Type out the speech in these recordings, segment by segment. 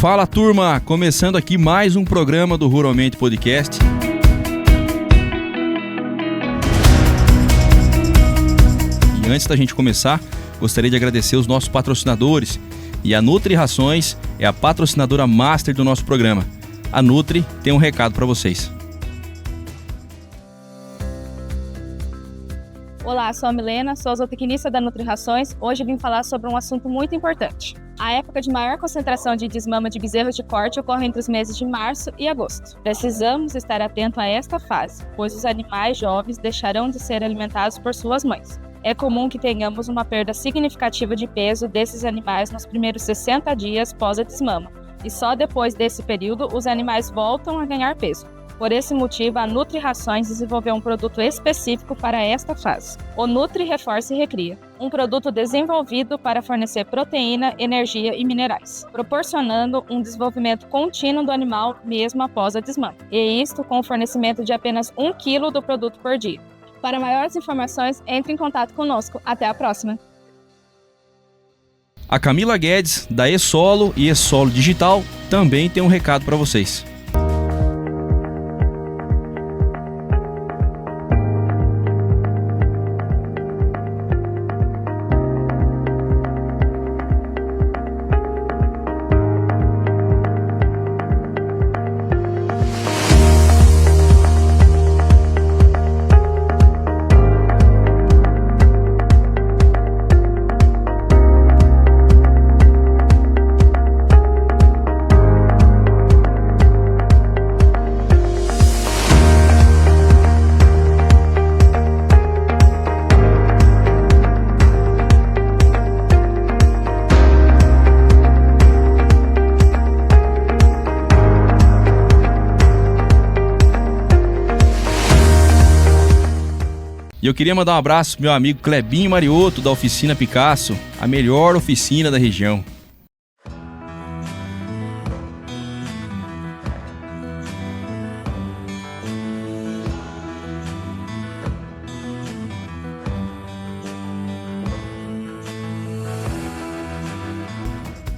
Fala, turma! Começando aqui mais um programa do Ruralmente Podcast. E antes da gente começar, gostaria de agradecer os nossos patrocinadores. E a Nutri Rações é a patrocinadora master do nosso programa. A Nutri tem um recado para vocês. Olá, sou a Milena, sou a zootecnista da Nutri Rações. Hoje vim falar sobre um assunto muito importante. A época de maior concentração de desmama de bezerros de corte ocorre entre os meses de março e agosto. Precisamos estar atentos a esta fase, pois os animais jovens deixarão de ser alimentados por suas mães. É comum que tenhamos uma perda significativa de peso desses animais nos primeiros 60 dias pós a desmama, e só depois desse período os animais voltam a ganhar peso. Por esse motivo, a Nutri Rações desenvolveu um produto específico para esta fase, o Nutri Reforça e Recria, um produto desenvolvido para fornecer proteína, energia e minerais, proporcionando um desenvolvimento contínuo do animal mesmo após a desmama, e isto com o fornecimento de apenas 1 kg do produto por dia. Para maiores informações, entre em contato conosco. Até a próxima! A Camila Guedes, da eSolo e eSolo Digital, também tem um recado para vocês. E eu queria mandar um abraço pro meu amigo Clebinho Mariotto, da Oficina Picasso, a melhor oficina da região.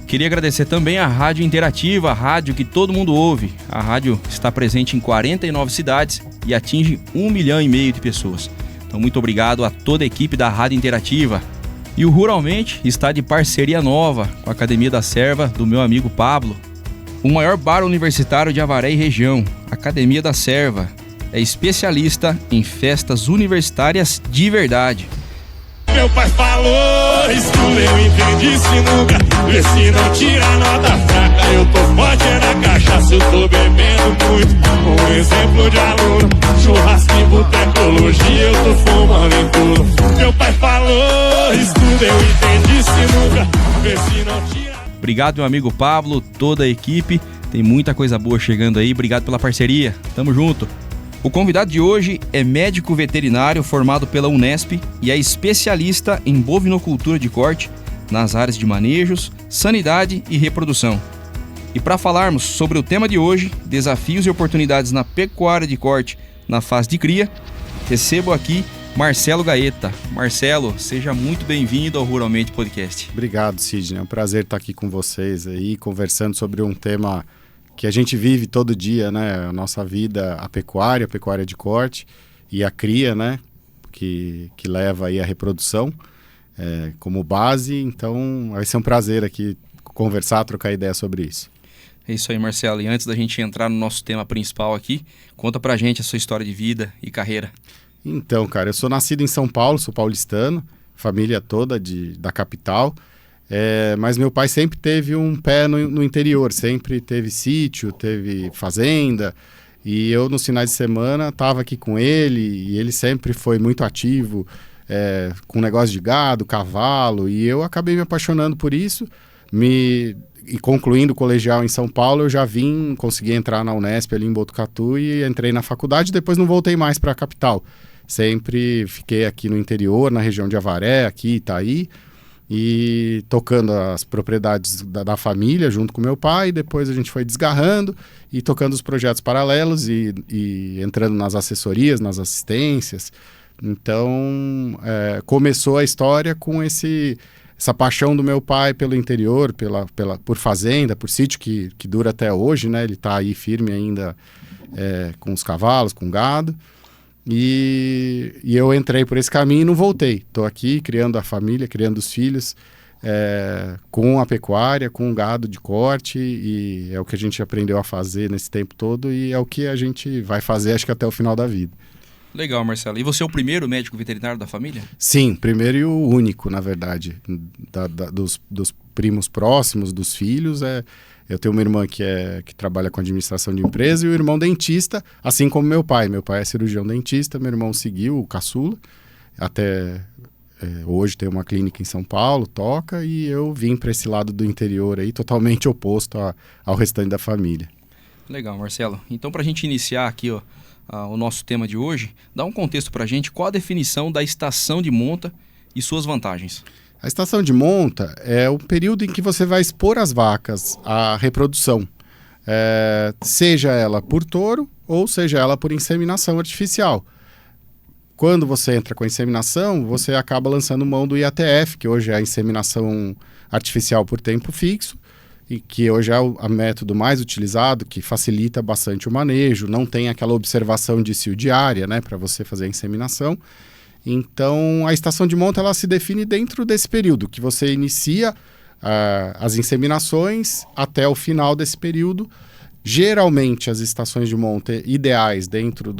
Queria agradecer também a Rádio Interativa, a rádio que todo mundo ouve. A rádio está presente em 49 cidades e atinge 1,5 milhão de pessoas. Então, muito obrigado a toda a equipe da Rádio Interativa. E o Ruralmente está de parceria nova com a Academia da Serva, do meu amigo Pablo. O maior bar universitário de Avaré e região, Academia da Serva, é especialista em festas universitárias de verdade. Meu pai falou, estuda, eu entendi sinuca. Vê se não tira nota fraca. Eu tô forte na cachaça, eu tô bebendo muito. Um exemplo de aluno, churrasco e botecologia, eu tô fumando em tudo. Meu pai falou, estuda, eu entendi sinuca. Vê se não tira. Obrigado, meu amigo Pablo, toda a equipe. Tem muita coisa boa chegando aí. Obrigado pela parceria. Tamo junto. O convidado de hoje é médico veterinário formado pela Unesp e é especialista em bovinocultura de corte nas áreas de manejos, sanidade e reprodução. E para falarmos sobre o tema de hoje, desafios e oportunidades na pecuária de corte na fase de cria, recebo aqui Marcelo Gaeta. Marcelo, seja muito bem-vindo ao Ruralmente Podcast. Obrigado, Sidney. É um prazer estar aqui com vocês aí, conversando sobre um tema que a gente vive todo dia, né? A nossa vida, a pecuária de corte e a cria, né? Que leva aí a reprodução como base. Então, vai ser um prazer aqui conversar, trocar ideia sobre isso. É isso aí, Marcelo. E antes da gente entrar no nosso tema principal aqui, conta pra gente a sua história de vida e carreira. Então, cara, eu sou nascido em São Paulo, sou paulistano, família toda da capital. Mas meu pai sempre teve um pé no interior, sempre teve sítio, teve fazenda, e eu nos finais de semana estava aqui com ele, e ele sempre foi muito ativo, com negócio de gado, cavalo, e eu acabei me apaixonando por isso, e concluindo o colegial em São Paulo, eu já consegui entrar na Unesp ali em Botucatu e entrei na faculdade, depois não voltei mais para a capital, sempre fiquei aqui no interior, na região de Avaré, aqui Itaí, e tocando as propriedades da família junto com meu pai. Depois a gente foi desgarrando e tocando os projetos paralelos e entrando nas assessorias, nas assistências. Então começou a história com essa paixão do meu pai pelo interior, por fazenda, por sítio que dura até hoje, né? Ele está aí firme ainda com os cavalos, com gado. E eu entrei por esse caminho e não voltei. Estou aqui criando a família, criando os filhos, com a pecuária, com o gado de corte, e é o que a gente aprendeu a fazer nesse tempo todo e é o que a gente vai fazer, acho que até o final da vida. Legal, Marcelo. E você é o primeiro médico veterinário da família? Sim, primeiro e o único, na verdade. Dos primos próximos, dos filhos, eu tenho uma irmã que trabalha com administração de empresa e o irmão dentista, assim como meu pai. Meu pai é cirurgião dentista, meu irmão seguiu o caçula, até hoje tem uma clínica em São Paulo, toca, e eu vim para esse lado do interior aí, totalmente oposto ao restante da família. Legal, Marcelo. Então, para a gente iniciar aqui o nosso tema de hoje, dá um contexto para a gente, qual a definição da estação de monta e suas vantagens? A estação de monta é o período em que você vai expor as vacas à reprodução, seja ela por touro ou seja ela por inseminação artificial. Quando você entra com a inseminação, você acaba lançando mão do IATF, que hoje é a inseminação artificial por tempo fixo, e que hoje é o método mais utilizado, que facilita bastante o manejo, não tem aquela observação de cio diária, né, para você fazer a inseminação. Então, a estação de monta ela se define dentro desse período, que você inicia as inseminações até o final desse período. Geralmente, as estações de monta ideais dentro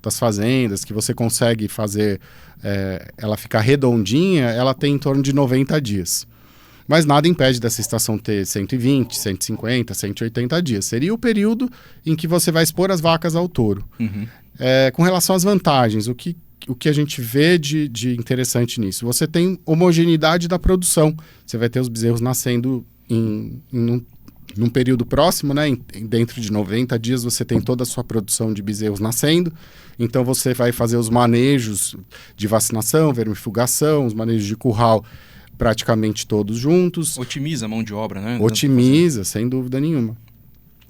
das fazendas, que você consegue fazer ela ficar redondinha, ela tem em torno de 90 dias. Mas nada impede dessa estação ter 120, 150, 180 dias. Seria o período em que você vai expor as vacas ao touro. Uhum. Com relação às vantagens, o que a gente vê de interessante nisso? Você tem homogeneidade da produção. Você vai ter os bezerros nascendo num período próximo, né? Dentro de 90 dias você tem toda a sua produção de bezerros nascendo. Então você vai fazer os manejos de vacinação, vermifugação, os manejos de curral praticamente todos juntos. Otimiza a mão de obra, né? Otimiza, sem dúvida nenhuma.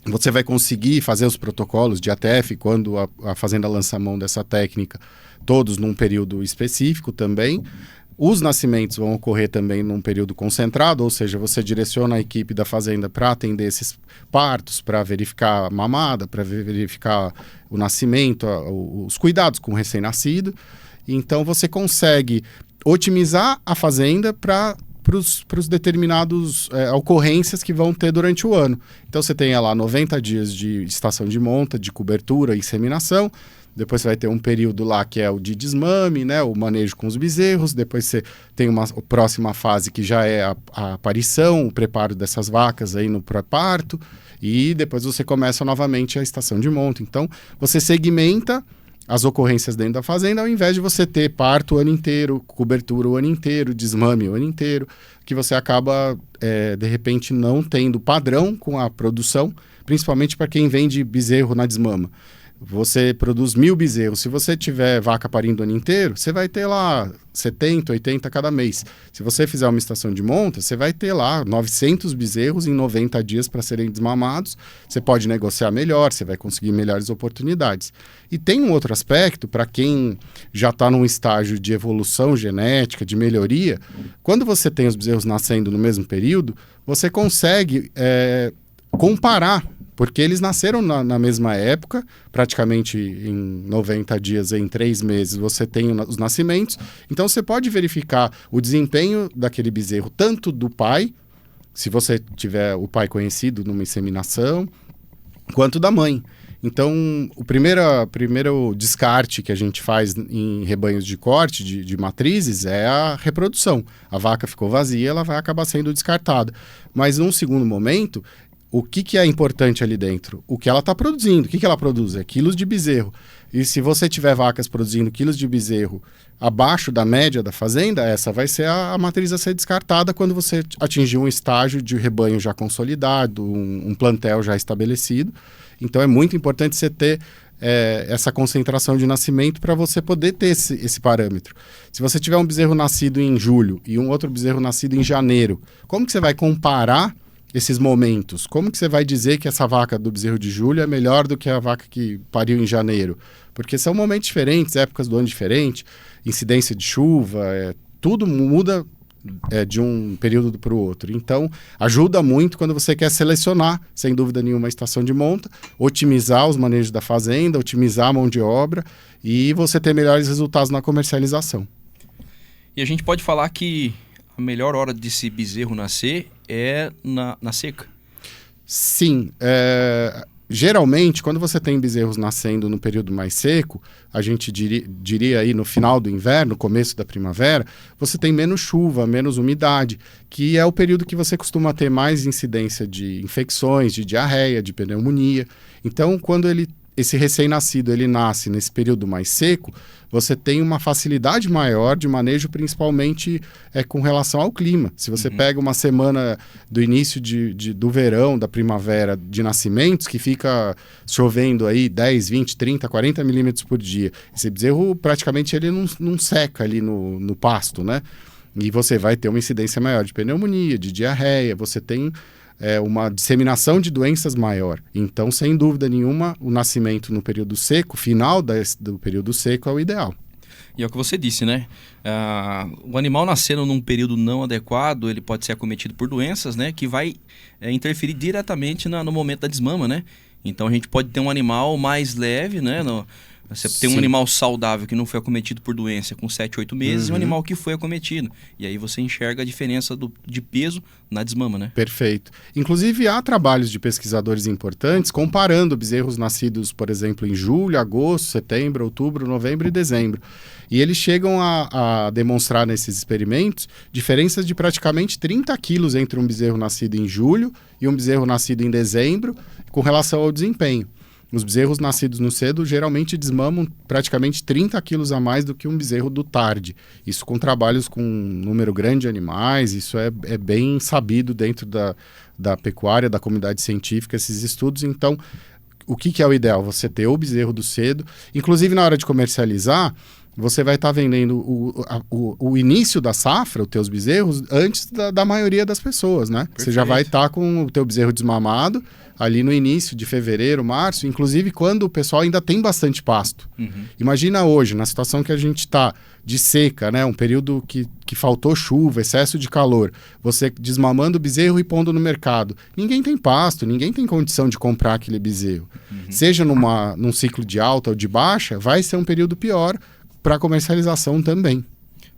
Você vai conseguir fazer os protocolos de ATF quando a fazenda lança a mão dessa técnica, todos num período específico também. Os nascimentos vão ocorrer também num período concentrado, ou seja, você direciona a equipe da fazenda para atender esses partos, para verificar a mamada, para verificar o nascimento, os cuidados com o recém-nascido. Então você consegue otimizar a fazenda para os determinados ocorrências que vão ter durante o ano. Então você tem lá 90 dias de estação de monta, de cobertura e inseminação. Depois você vai ter um período lá que é o de desmame, né, o manejo com os bezerros. Depois você tem uma próxima fase que já é a aparição, o preparo dessas vacas aí no pré-parto. E depois você começa novamente a estação de monta. Então você segmenta as ocorrências dentro da fazenda, ao invés de você ter parto o ano inteiro, cobertura o ano inteiro, desmame o ano inteiro, que você acaba, de repente, não tendo padrão com a produção, principalmente para quem vende bezerro na desmama. Você produz 1000 bezerros. Se você tiver vaca parindo o ano inteiro, você vai ter lá 70, 80 cada mês. Se você fizer uma estação de monta, você vai ter lá 900 bezerros em 90 dias para serem desmamados. Você pode negociar melhor, você vai conseguir melhores oportunidades. E tem um outro aspecto, para quem já está num estágio de evolução genética, de melhoria, quando você tem os bezerros nascendo no mesmo período, você consegue comparar, porque eles nasceram na mesma época, praticamente em 90 dias, em 3 meses, você tem os nascimentos. Então, você pode verificar o desempenho daquele bezerro, tanto do pai, se você tiver o pai conhecido numa inseminação, quanto da mãe. Então, o primeiro descarte que a gente faz em rebanhos de corte, de matrizes, é a reprodução. A vaca ficou vazia, ela vai acabar sendo descartada. Mas, num segundo momento, o que é importante ali dentro? O que ela está produzindo. O que ela produz? É quilos de bezerro. E se você tiver vacas produzindo quilos de bezerro abaixo da média da fazenda, essa vai ser a matriz a ser descartada quando você atingir um estágio de rebanho já consolidado, um plantel já estabelecido. Então é muito importante você ter essa concentração de nascimento para você poder ter esse parâmetro. Se você tiver um bezerro nascido em julho e um outro bezerro nascido em janeiro, como que você vai comparar esses momentos? Como que você vai dizer que essa vaca do bezerro de julho é melhor do que a vaca que pariu em janeiro? Porque são momentos diferentes, épocas do ano diferentes, incidência de chuva, tudo muda de um período para o outro. Então, ajuda muito quando você quer selecionar, sem dúvida nenhuma, a estação de monta, otimizar os manejos da fazenda, otimizar a mão de obra e você ter melhores resultados na comercialização. E a gente pode falar que a melhor hora desse bezerro nascer é na seca? Sim, geralmente, quando você tem bezerros nascendo no período mais seco, a gente diria aí no final do inverno, começo da primavera, você tem menos chuva, menos umidade, que é o período que você costuma ter mais incidência de infecções, de diarreia, de pneumonia. Então, quando esse recém-nascido ele nasce nesse período mais seco, você tem uma facilidade maior de manejo, principalmente com relação ao clima. Se você pega uma semana do início do verão, da primavera, de nascimentos, que fica chovendo aí 10, 20, 30, 40 milímetros por dia, esse bezerro praticamente ele não seca ali no pasto, né? E você vai ter uma incidência maior de pneumonia, de diarreia, você tem uma disseminação de doenças maior. Então, sem dúvida nenhuma, o nascimento no período seco, final do período seco, é o ideal. E é o que você disse, né? O animal nascendo num período não adequado, ele pode ser acometido por doenças, né? Que vai interferir diretamente no momento da desmama, né? Então, a gente pode ter um animal mais leve, né? Você tem um animal saudável que não foi acometido por doença com 7, 8 meses e um animal que foi acometido. E aí você enxerga a diferença de peso na desmama, né? Perfeito. Inclusive, há trabalhos de pesquisadores importantes comparando bezerros nascidos, por exemplo, em julho, agosto, setembro, outubro, novembro e dezembro. E eles chegam a demonstrar nesses experimentos diferenças de praticamente 30 quilos entre um bezerro nascido em julho e um bezerro nascido em dezembro com relação ao desempenho. Os bezerros nascidos no cedo geralmente desmamam praticamente 30 quilos a mais do que um bezerro do tarde. Isso com trabalhos com um número grande de animais, isso é bem sabido dentro da pecuária, da comunidade científica, esses estudos. Então, o que é o ideal? Você ter o bezerro do cedo, inclusive na hora de comercializar, você vai estar vendendo o início da safra, os teus bezerros, antes da maioria das pessoas, né? Perfeito. Você já vai estar com o teu bezerro desmamado ali no início de fevereiro, março, inclusive quando o pessoal ainda tem bastante pasto. Imagina hoje, na situação que a gente está de seca, né? Um período que faltou chuva, excesso de calor, você desmamando o bezerro e pondo no mercado. Ninguém tem pasto, ninguém tem condição de comprar aquele bezerro. Seja num ciclo de alta ou de baixa, vai ser um período pior para comercialização também.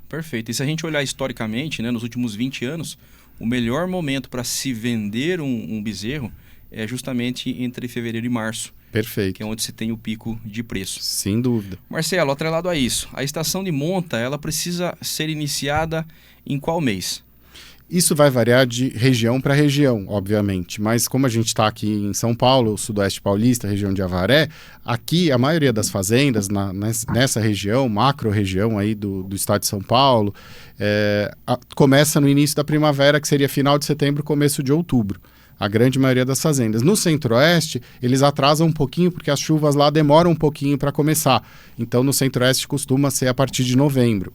Perfeito. E se a gente olhar historicamente, né, nos últimos 20 anos, o melhor momento para se vender um bezerro é justamente entre fevereiro e março. Perfeito. Que é onde se tem o pico de preço. Sem dúvida. Marcelo, atrelado a isso, a estação de monta, ela precisa ser iniciada em qual mês? Isso vai variar de região para região, obviamente, mas como a gente está aqui em São Paulo, Sudoeste Paulista, região de Avaré, aqui a maioria das fazendas nessa região, macro-região aí do estado de São Paulo, começa no início da primavera, que seria final de setembro, começo de outubro. A grande maioria das fazendas. No Centro-Oeste, eles atrasam um pouquinho, porque as chuvas lá demoram um pouquinho para começar. Então, no Centro-Oeste costuma ser a partir de novembro.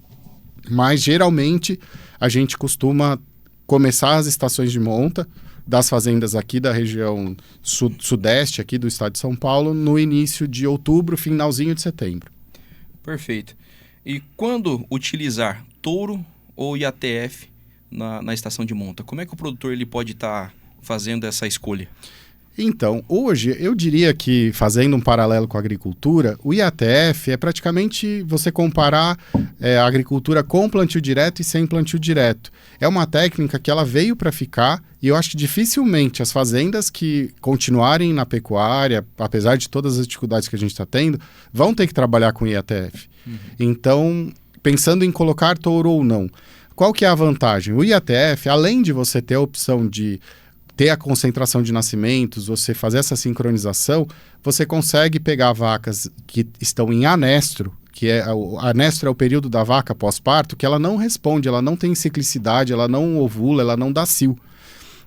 Mas, geralmente, a gente costuma começar as estações de monta das fazendas aqui da região sudeste, aqui do estado de São Paulo, no início de outubro, finalzinho de setembro. Perfeito. E quando utilizar touro ou IATF na estação de monta? Como é que o produtor ele pode estar fazendo essa escolha? Então, hoje, eu diria que, fazendo um paralelo com a agricultura, o IATF é praticamente você comparar a agricultura com plantio direto e sem plantio direto. É uma técnica que ela veio para ficar e eu acho que dificilmente as fazendas que continuarem na pecuária, apesar de todas as dificuldades que a gente está tendo, vão ter que trabalhar com IATF. Então, pensando em colocar touro ou não, qual que é a vantagem? O IATF, além de você ter a opção de ter a concentração de nascimentos, você fazer essa sincronização, você consegue pegar vacas que estão em anestro, que anestro é o período da vaca pós-parto, que ela não responde, ela não tem ciclicidade, ela não ovula, ela não dá cio.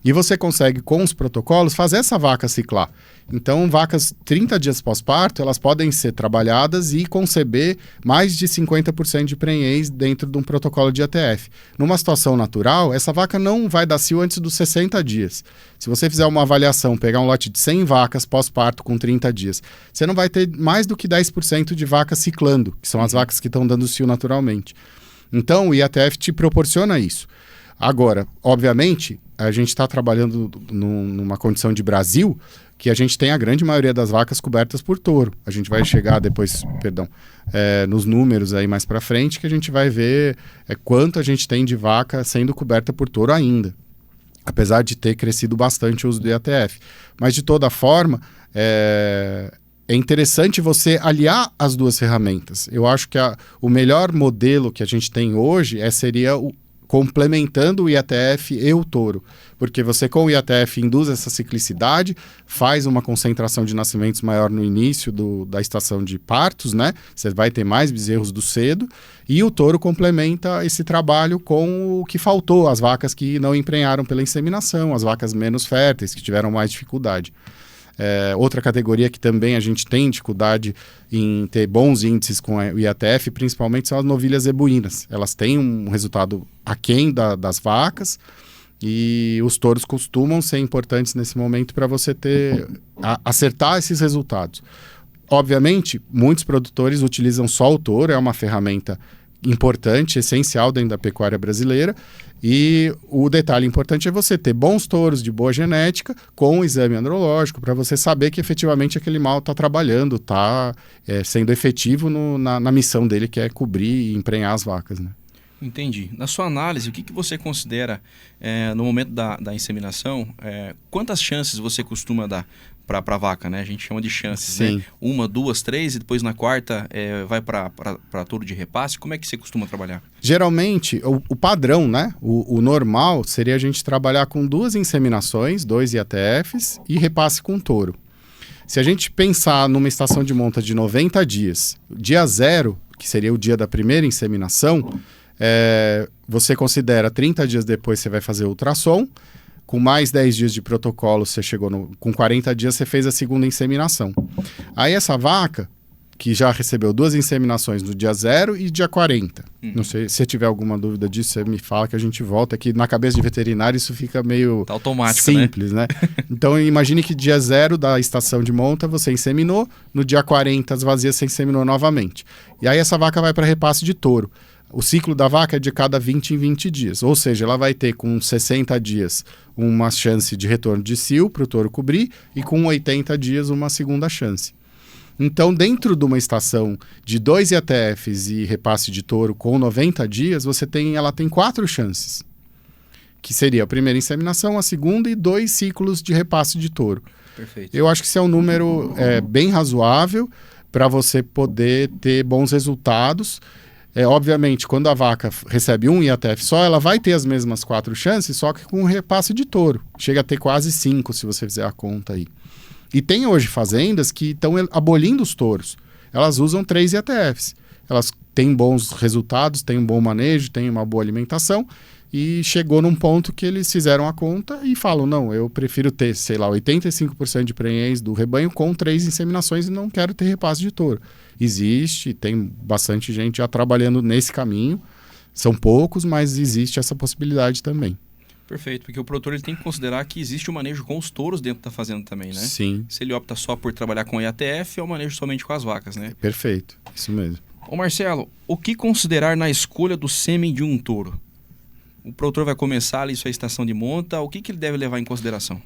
E você consegue, com os protocolos, fazer essa vaca ciclar. Então, vacas 30 dias pós-parto, elas podem ser trabalhadas e conceber mais de 50% de prenhez dentro de um protocolo de IATF. Numa situação natural, essa vaca não vai dar cio antes dos 60 dias. Se você fizer uma avaliação, pegar um lote de 100 vacas pós-parto com 30 dias, você não vai ter mais do que 10% de vacas ciclando, que são as vacas que estão dando cio naturalmente. Então, o IATF te proporciona isso. Agora, obviamente, a gente está trabalhando numa condição de Brasil que a gente tem a grande maioria das vacas cobertas por touro. A gente vai chegar depois, nos números aí mais para frente, que a gente vai ver quanto a gente tem de vaca sendo coberta por touro ainda, apesar de ter crescido bastante o uso do IATF. Mas, de toda forma, é interessante você aliar as duas ferramentas. Eu acho que o melhor modelo que a gente tem hoje seria complementando o IATF e o touro, porque você com o IATF induz essa ciclicidade, faz uma concentração de nascimentos maior no início da estação de partos, né? Você vai ter mais bezerros do cedo, e o touro complementa esse trabalho com o que faltou, as vacas que não emprenharam pela inseminação, as vacas menos férteis, que tiveram mais dificuldade. Outra categoria que também a gente tem dificuldade em ter bons índices com o IATF, principalmente são as novilhas zebuínas. Elas têm um resultado aquém das vacas, e os touros costumam ser importantes nesse momento para você acertar esses resultados. Obviamente, muitos produtores utilizam só o touro, é uma ferramenta importante, essencial dentro da pecuária brasileira, e o detalhe importante é você ter bons touros de boa genética com o exame andrológico para você saber que efetivamente aquele animal está trabalhando, está sendo efetivo na missão dele, que é cobrir e emprenhar as vacas, né? Entendi. Na sua análise, o que você considera no momento da inseminação, quantas chances você costuma dar para a vaca, né? A gente chama de chances, Sim. né? 1, 2, 3 e depois na quarta vai para touro de repasse. Como é que você costuma trabalhar? Geralmente, o padrão, né? O normal seria a gente trabalhar com 2 inseminações, 2 IATFs e repasse com touro. Se a gente pensar numa estação de monta de 90 dias, dia 0, que seria o dia da primeira inseminação, você considera 30 dias depois você vai fazer o ultrassom, com mais 10 dias de protocolo você chegou com 40 dias você fez a segunda inseminação. Aí essa vaca, que já recebeu 2 inseminações no dia 0 e dia 40. Não sei, se tiver alguma dúvida disso, você me fala que a gente volta, que na cabeça de veterinário isso fica meio tá automático, simples, né? Então imagine que dia 0 da estação de monta você inseminou, no dia 40 as vazias você inseminou novamente. E aí essa vaca vai para repasse de touro. O ciclo da vaca é de cada 20 em 20 dias, ou seja, ela vai ter com 60 dias uma chance de retorno de cio para o touro cobrir e com 80 dias uma segunda chance. Então, dentro de uma estação de 2 IATFs e repasse de touro com 90 dias, ela tem 4 chances, que seria a primeira inseminação, a segunda e 2 ciclos de repasse de touro. Perfeito. Eu acho que isso é um número bem razoável para você poder ter bons resultados. Obviamente, quando a vaca recebe um IATF só, ela vai ter as mesmas 4 chances, só que com um repasse de touro. Chega a ter quase 5, se você fizer a conta aí. E tem hoje fazendas que estão abolindo os touros. Elas usam 3 IATFs. Elas têm bons resultados, têm um bom manejo, têm uma boa alimentação, e chegou num ponto que eles fizeram a conta e falam, não, eu prefiro ter, 85% de prenhez do rebanho com 3 inseminações e não quero ter repasse de touro. Existe, tem bastante gente já trabalhando nesse caminho, são poucos, mas existe essa possibilidade também. Perfeito, porque o produtor ele tem que considerar que existe o manejo com os touros dentro da fazenda também, né? Sim. Se ele opta só por trabalhar com IATF, é o manejo somente com as vacas, né? Perfeito, isso mesmo. Ô Marcelo, o que considerar na escolha do sêmen de um touro? O produtor vai começar ali sua estação de monta, o que ele deve levar em consideração?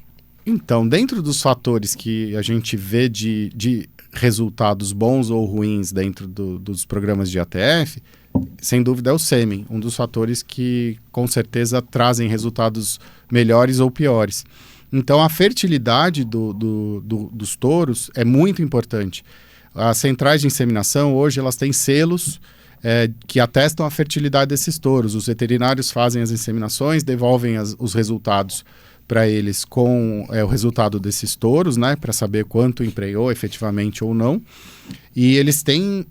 Então, dentro dos fatores que a gente vê de resultados bons ou ruins dentro dos programas de IATF, sem dúvida é o sêmen, um dos fatores que com certeza trazem resultados melhores ou piores. Então a fertilidade dos touros é muito importante. As centrais de inseminação hoje elas têm selos que atestam a fertilidade desses touros. Os veterinários fazem as inseminações, devolvem os resultados para eles com o resultado desses touros, né, para saber quanto emprenhou efetivamente ou não. E eles têm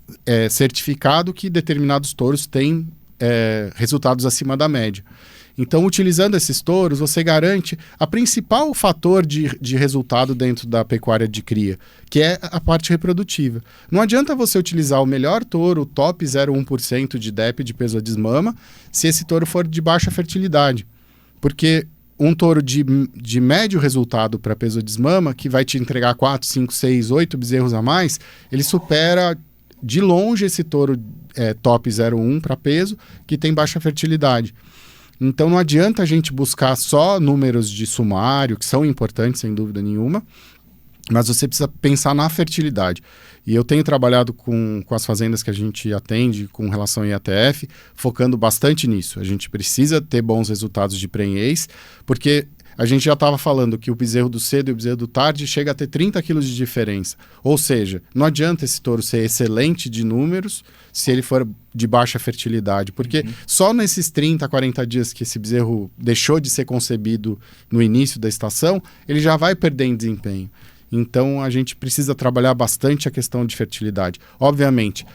certificado que determinados touros têm resultados acima da média. Então, utilizando esses touros, você garante a principal fator de resultado dentro da pecuária de cria, que é a parte reprodutiva. Não adianta você utilizar o melhor touro, o top 0,1% de DEP de peso a desmama, se esse touro for de baixa fertilidade. Porque um touro de médio resultado para peso a desmama, que vai te entregar 4, 5, 6, 8 bezerros a mais, ele supera de longe esse touro top 0,1 para peso, que tem baixa fertilidade. Então não adianta a gente buscar só números de sumário, que são importantes sem dúvida nenhuma, mas você precisa pensar na fertilidade. E eu tenho trabalhado com as fazendas que a gente atende com relação ao IATF, focando bastante nisso. A gente precisa ter bons resultados de prenhez, porque a gente já estava falando que o bezerro do cedo e o bezerro do tarde chega a ter 30 quilos de diferença. Ou seja, não adianta esse touro ser excelente de números se ele for de baixa fertilidade, porque só nesses 30, 40 dias que esse bezerro deixou de ser concebido no início da estação, ele já vai perdendo desempenho. Então a gente precisa trabalhar bastante a questão de fertilidade. Obviamente,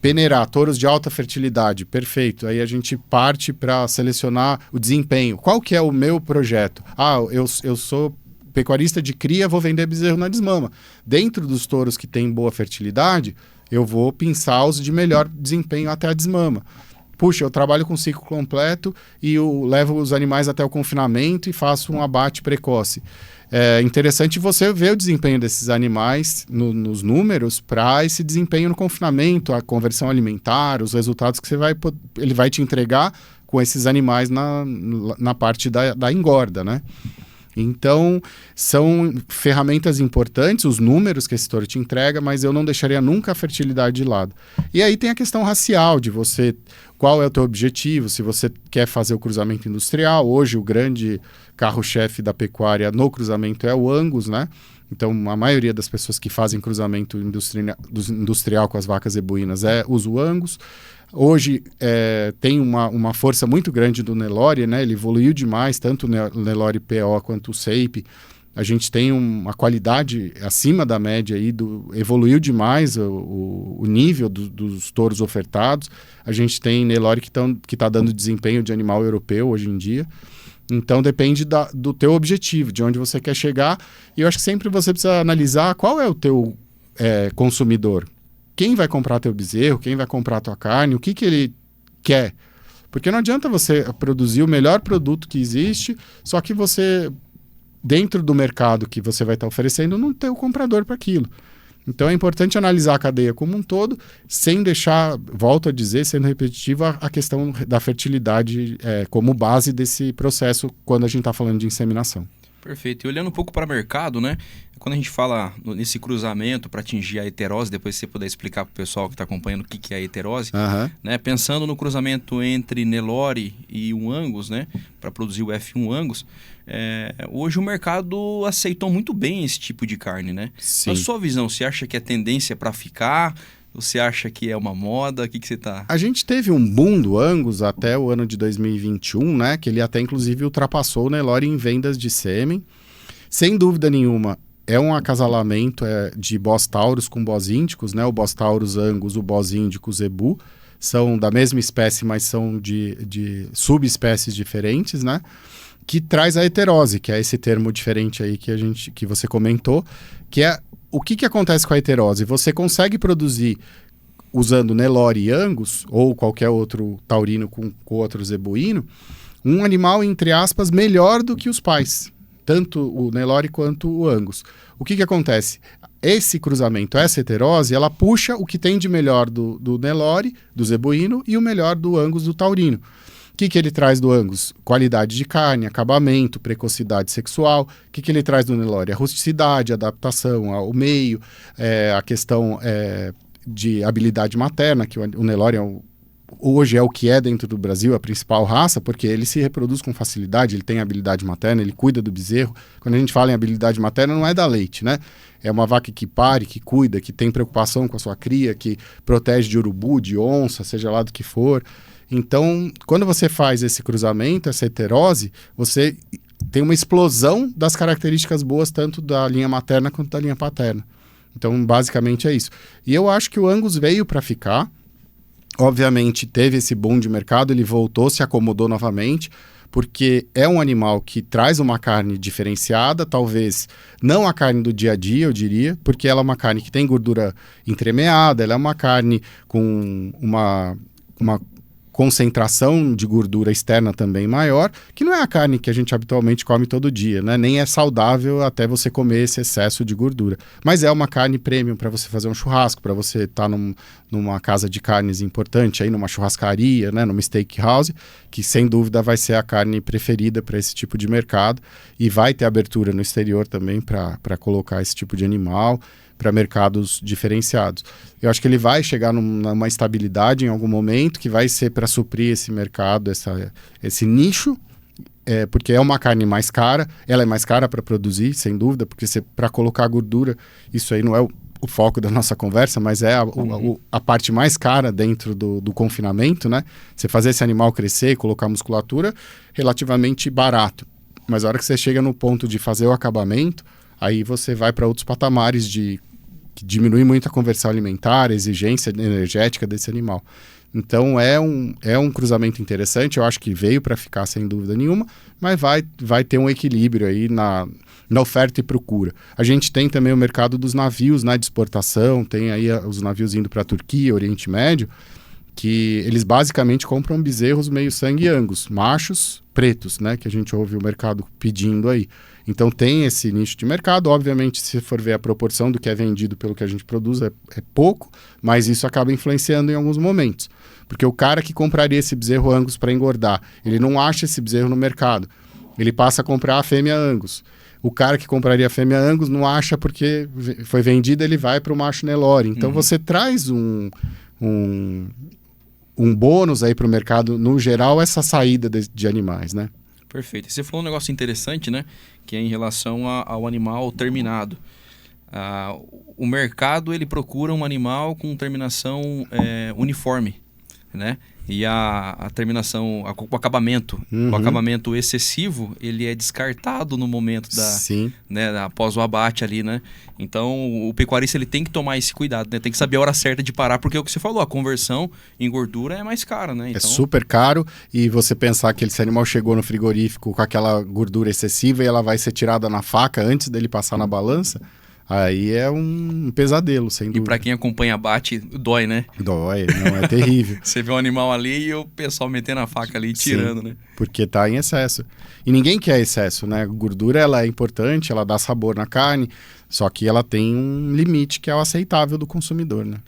peneirar touros de alta fertilidade, perfeito. Aí a gente parte para selecionar o desempenho. Qual que é o meu projeto? Eu sou pecuarista de cria, vou vender bezerro na desmama. Dentro dos touros que têm boa fertilidade, eu vou pinçar os de melhor desempenho até a desmama. Puxa, eu trabalho com ciclo completo e eu levo os animais até o confinamento e faço um abate precoce. É interessante você ver o desempenho desses animais nos números para esse desempenho no confinamento, a conversão alimentar, os resultados que ele vai te entregar com esses animais na parte da engorda, né? Então, são ferramentas importantes, os números que esse touro te entrega, mas eu não deixaria nunca a fertilidade de lado. E aí tem a questão racial, de você, qual é o teu objetivo, se você quer fazer o cruzamento industrial. Hoje o grande carro-chefe da pecuária no cruzamento é o Angus, né? Então, a maioria das pessoas que fazem cruzamento industrial com as vacas zebuínas usa o Angus. Hoje tem uma força muito grande do Nelore, né? Ele evoluiu demais, tanto o Nelore PO quanto o Shape. A gente tem uma qualidade acima da média aí, evoluiu demais o nível dos touros ofertados. A gente tem Nelore que tá dando desempenho de animal europeu hoje em dia. Então depende do teu objetivo, de onde você quer chegar. E eu acho que sempre você precisa analisar qual é o teu consumidor. Quem vai comprar teu bezerro, quem vai comprar tua carne, o que ele quer. Porque não adianta você produzir o melhor produto que existe, só que você, dentro do mercado que você vai estar oferecendo, não ter o comprador para aquilo. Então é importante analisar a cadeia como um todo, sem deixar, volto a dizer, sendo repetitivo, a questão da fertilidade como base desse processo quando a gente está falando de inseminação. Perfeito. E olhando um pouco para o mercado, né? Quando a gente fala nesse cruzamento para atingir a heterose, depois se você puder explicar para o pessoal que está acompanhando o que é a heterose, né? Pensando no cruzamento entre Nelore e o Angus, né? Para produzir o F1 Angus, hoje o mercado aceitou muito bem esse tipo de carne, né? Sim. Na sua visão, você acha que é tendência para ficar? Você acha que é uma moda? O que você tá... A gente teve um boom do Angus até o ano de 2021, né? Que ele até inclusive ultrapassou o Nelore em vendas de sêmen. Sem dúvida nenhuma, é um acasalamento de Bos Taurus com Bos Índicos, né? O Bos Taurus Angus, o Bos Índico Zebu, são da mesma espécie, mas são de subespécies diferentes, né? Que traz a heterose, que é esse termo diferente aí que você comentou, que é o que acontece com a heterose? Você consegue produzir, usando Nelore e Angus, ou qualquer outro taurino com outro zebuíno, um animal, entre aspas, melhor do que os pais, tanto o Nelore quanto o Angus. O que acontece? Esse cruzamento, essa heterose, ela puxa o que tem de melhor do Nelore, do zebuíno, e o melhor do Angus, do taurino. O que ele traz do Angus? Qualidade de carne, acabamento, precocidade sexual. O que ele traz do Nelore? A rusticidade, a adaptação ao meio, a questão de habilidade materna, que o Nelore hoje é o que é dentro do Brasil, a principal raça, porque ele se reproduz com facilidade, ele tem habilidade materna, ele cuida do bezerro. Quando a gente fala em habilidade materna, não é dar leite, né? É uma vaca que pare, que cuida, que tem preocupação com a sua cria, que protege de urubu, de onça, seja lá do que for. Então, quando você faz esse cruzamento, essa heterose, você tem uma explosão das características boas, tanto da linha materna quanto da linha paterna. Então, basicamente é isso. E eu acho que o Angus veio para ficar. Obviamente, teve esse boom de mercado, ele voltou, se acomodou novamente, porque é um animal que traz uma carne diferenciada, talvez não a carne do dia a dia, eu diria, porque ela é uma carne que tem gordura entremeada, ela é uma carne com uma concentração de gordura externa também maior, que não é a carne que a gente habitualmente come todo dia, né? Nem é saudável até você comer esse excesso de gordura. Mas é uma carne premium para você fazer um churrasco, para você estar numa casa de carnes importante, aí numa churrascaria, né? Numa steakhouse, que sem dúvida vai ser a carne preferida para esse tipo de mercado, e vai ter abertura no exterior também para colocar esse tipo de animal para mercados diferenciados. Eu acho que ele vai chegar numa estabilidade em algum momento, que vai ser para suprir esse mercado, esse nicho, porque é uma carne mais cara, ela é mais cara para produzir, sem dúvida, porque para colocar gordura, isso aí não é o foco da nossa conversa, mas é a parte mais cara dentro do confinamento, né? Você fazer esse animal crescer e colocar musculatura, relativamente barato. Mas a hora que você chega no ponto de fazer o acabamento, aí você vai para outros patamares que diminui muito a conversão alimentar, a exigência energética desse animal. Então é um cruzamento interessante, eu acho que veio para ficar sem dúvida nenhuma, mas vai ter um equilíbrio aí na oferta e procura. A gente tem também o mercado dos navios, né, de exportação, tem aí os navios indo para a Turquia, Oriente Médio, que eles basicamente compram bezerros meio sangue Angus, machos pretos, né, que a gente ouve o mercado pedindo aí. Então tem esse nicho de mercado, obviamente, se for ver a proporção do que é vendido pelo que a gente produz, é pouco, mas isso acaba influenciando em alguns momentos. Porque o cara que compraria esse bezerro Angus para engordar, ele não acha esse bezerro no mercado, ele passa a comprar a fêmea Angus. O cara que compraria a fêmea Angus não acha porque foi vendida, ele vai para o macho Nelore. Então você traz um bônus aí para o mercado, no geral, essa saída de animais, né? Perfeito. E você falou um negócio interessante, né? Que é em relação ao animal terminado. O mercado, ele procura um animal com terminação uniforme, né? E a terminação, o acabamento, o acabamento excessivo, ele é descartado no momento né, após o abate ali, né? Então, o pecuarista, ele tem que tomar esse cuidado, né? Tem que saber a hora certa de parar, porque é o que você falou, a conversão em gordura é mais cara, né? Então... É super caro, e você pensar que esse animal chegou no frigorífico com aquela gordura excessiva e ela vai ser tirada na faca antes dele passar na balança... Aí é um pesadelo, sem dúvida. E para quem acompanha abate, dói, né? Dói, não, é terrível. Você vê um animal ali e o pessoal metendo a faca ali e tirando, Sim, né? Porque tá em excesso. E ninguém quer excesso, né? A gordura, ela é importante, ela dá sabor na carne, só que ela tem um limite que é o aceitável do consumidor, né?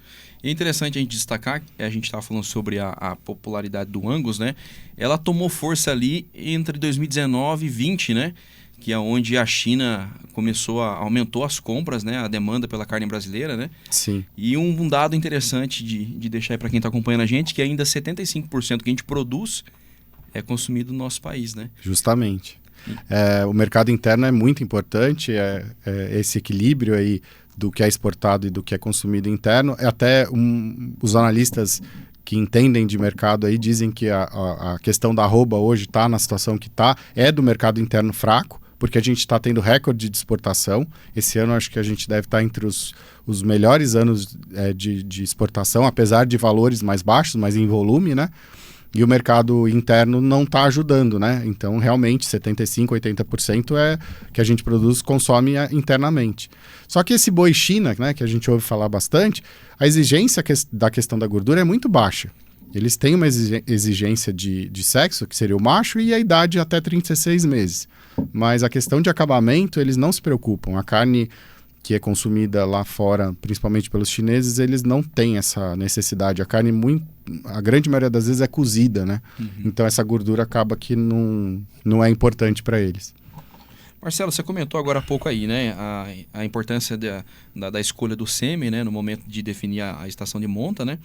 É interessante a gente destacar, a gente estava falando sobre a popularidade do Angus, né? Ela tomou força ali entre 2019 e 2020, né? Que é onde a China aumentou as compras, né? A demanda pela carne brasileira, né? Sim. E um dado interessante de deixar aí para quem está acompanhando a gente, que ainda 75% que a gente produz é consumido no nosso país, né? Justamente. O mercado interno é muito importante, esse equilíbrio aí do que é exportado e do que é consumido interno. Até os analistas que entendem de mercado aí dizem que a questão da arroba hoje está na situação que está, é do mercado interno fraco, porque a gente está tendo recorde de exportação. Esse ano acho que a gente deve estar entre os melhores anos de exportação, apesar de valores mais baixos, mas em volume, né? E o mercado interno não está ajudando, né? Então, realmente, 75%, 80% é que a gente produz, consome internamente. Só que esse boi China, né, que a gente ouve falar bastante, a exigência da questão da gordura é muito baixa. Eles têm uma exigência de sexo, que seria o macho, e a idade até 36 meses. Mas a questão de acabamento, eles não se preocupam. A carne que é consumida lá fora, principalmente pelos chineses, eles não têm essa necessidade. A carne, a grande maioria das vezes, é cozida, né? Então essa gordura acaba que não é importante para eles. Marcelo, você comentou agora há pouco aí, né? A importância da escolha do sêmen, né? No momento de definir a estação de monta, né?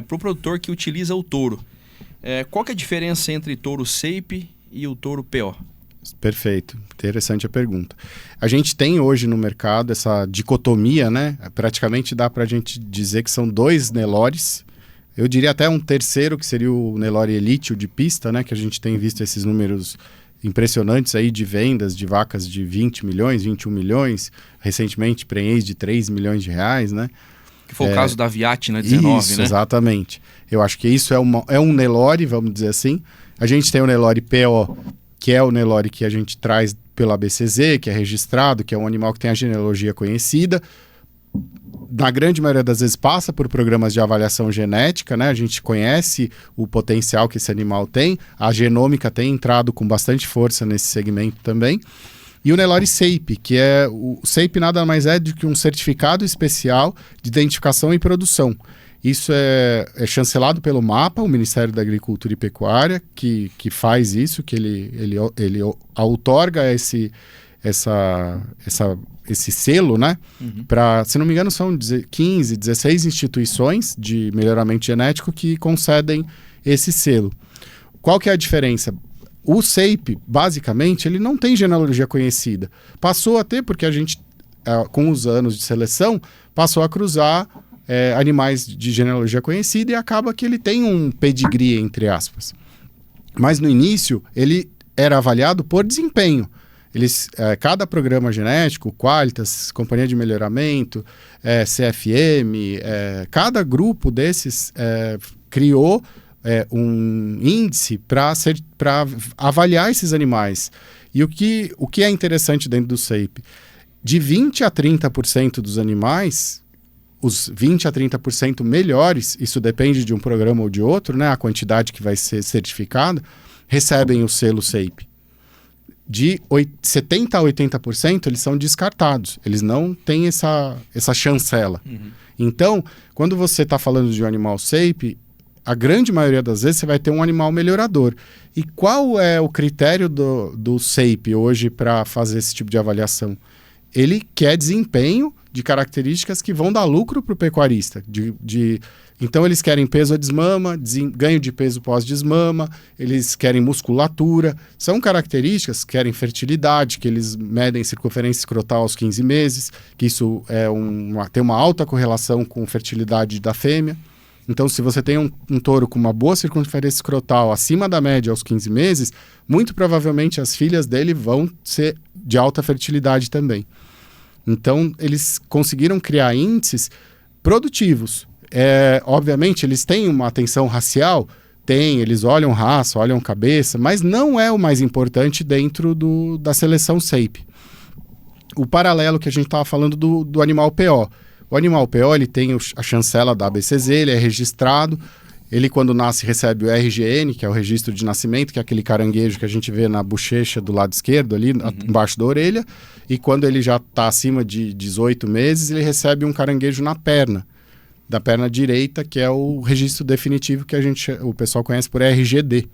Para o produtor que utiliza o touro. Qual que é a diferença entre touro Shape e o touro PO? Perfeito, interessante a pergunta. A gente tem hoje no mercado essa dicotomia, né? Praticamente dá para a gente dizer que são dois Nelores. Eu diria até um terceiro, que seria o Nelore Elite, o de pista, né? Que a gente tem visto esses números impressionantes aí de vendas de vacas de 20 milhões, 21 milhões. Recentemente, prenhez de 3 milhões de reais, né? Que foi o caso da Viat, né? 19, isso, né? Exatamente. Eu acho que isso é um Nelore, vamos dizer assim. A gente tem o Nelore PO, que é o Nelore que a gente traz pelo ABCZ, que é registrado, que é um animal que tem a genealogia conhecida. na grande maioria das vezes passa por programas de avaliação genética, né? A gente conhece o potencial que esse animal tem, a genômica tem entrado com bastante força nesse segmento também. E o Nelore SAPE, que o SAPE nada mais é do que um certificado especial de identificação e produção. Isso é chancelado pelo MAPA, o Ministério da Agricultura e Pecuária, que faz isso, que ele outorga esse selo, né? Para, se não me engano, são 15, 16 instituições de melhoramento genético que concedem esse selo. Qual que é a diferença? O SAPE, basicamente, ele não tem genealogia conhecida. Passou a ter, porque a gente, com os anos de seleção, passou a cruzar animais de genealogia conhecida e acaba que ele tem um pedigree, entre aspas. Mas no início, ele era avaliado por desempenho. Cada programa genético, Qualitas, Companhia de Melhoramento, CFM, cada grupo desses criou um índice para avaliar esses animais. E o que é interessante dentro do SAPE? De 20% a 30% dos animais, os 20% a 30% melhores, isso depende de um programa ou de outro, né, a quantidade que vai ser certificada, recebem o selo SAPE. De 70% a 80% eles são descartados, eles não têm essa chancela. Então, quando você está falando de um animal SAPE, a grande maioria das vezes você vai ter um animal melhorador. E qual é o critério do SAPE hoje para fazer esse tipo de avaliação? Ele quer desempenho de características que vão dar lucro para o pecuarista. Então, eles querem peso a desmama, ganho de peso pós-desmama, eles querem musculatura. São características que querem fertilidade, que eles medem circunferência escrotal aos 15 meses, que isso tem uma alta correlação com fertilidade da fêmea. Então, se você tem um touro com uma boa circunferência escrotal acima da média aos 15 meses, muito provavelmente as filhas dele vão ser de alta fertilidade também. Então, eles conseguiram criar índices produtivos. Obviamente, eles têm uma atenção racial, eles olham raça, olham cabeça, mas não é o mais importante dentro da seleção SAPE. O paralelo que a gente estava falando do animal PO. O animal PO, ele tem a chancela da ABCZ, ele é registrado, ele quando nasce recebe o RGN, que é o registro de nascimento, que é aquele caranguejo que a gente vê na bochecha do lado esquerdo, ali embaixo da orelha, e quando ele já está acima de 18 meses, ele recebe um caranguejo na perna, da perna direita, que é o registro definitivo que o pessoal conhece por RGD.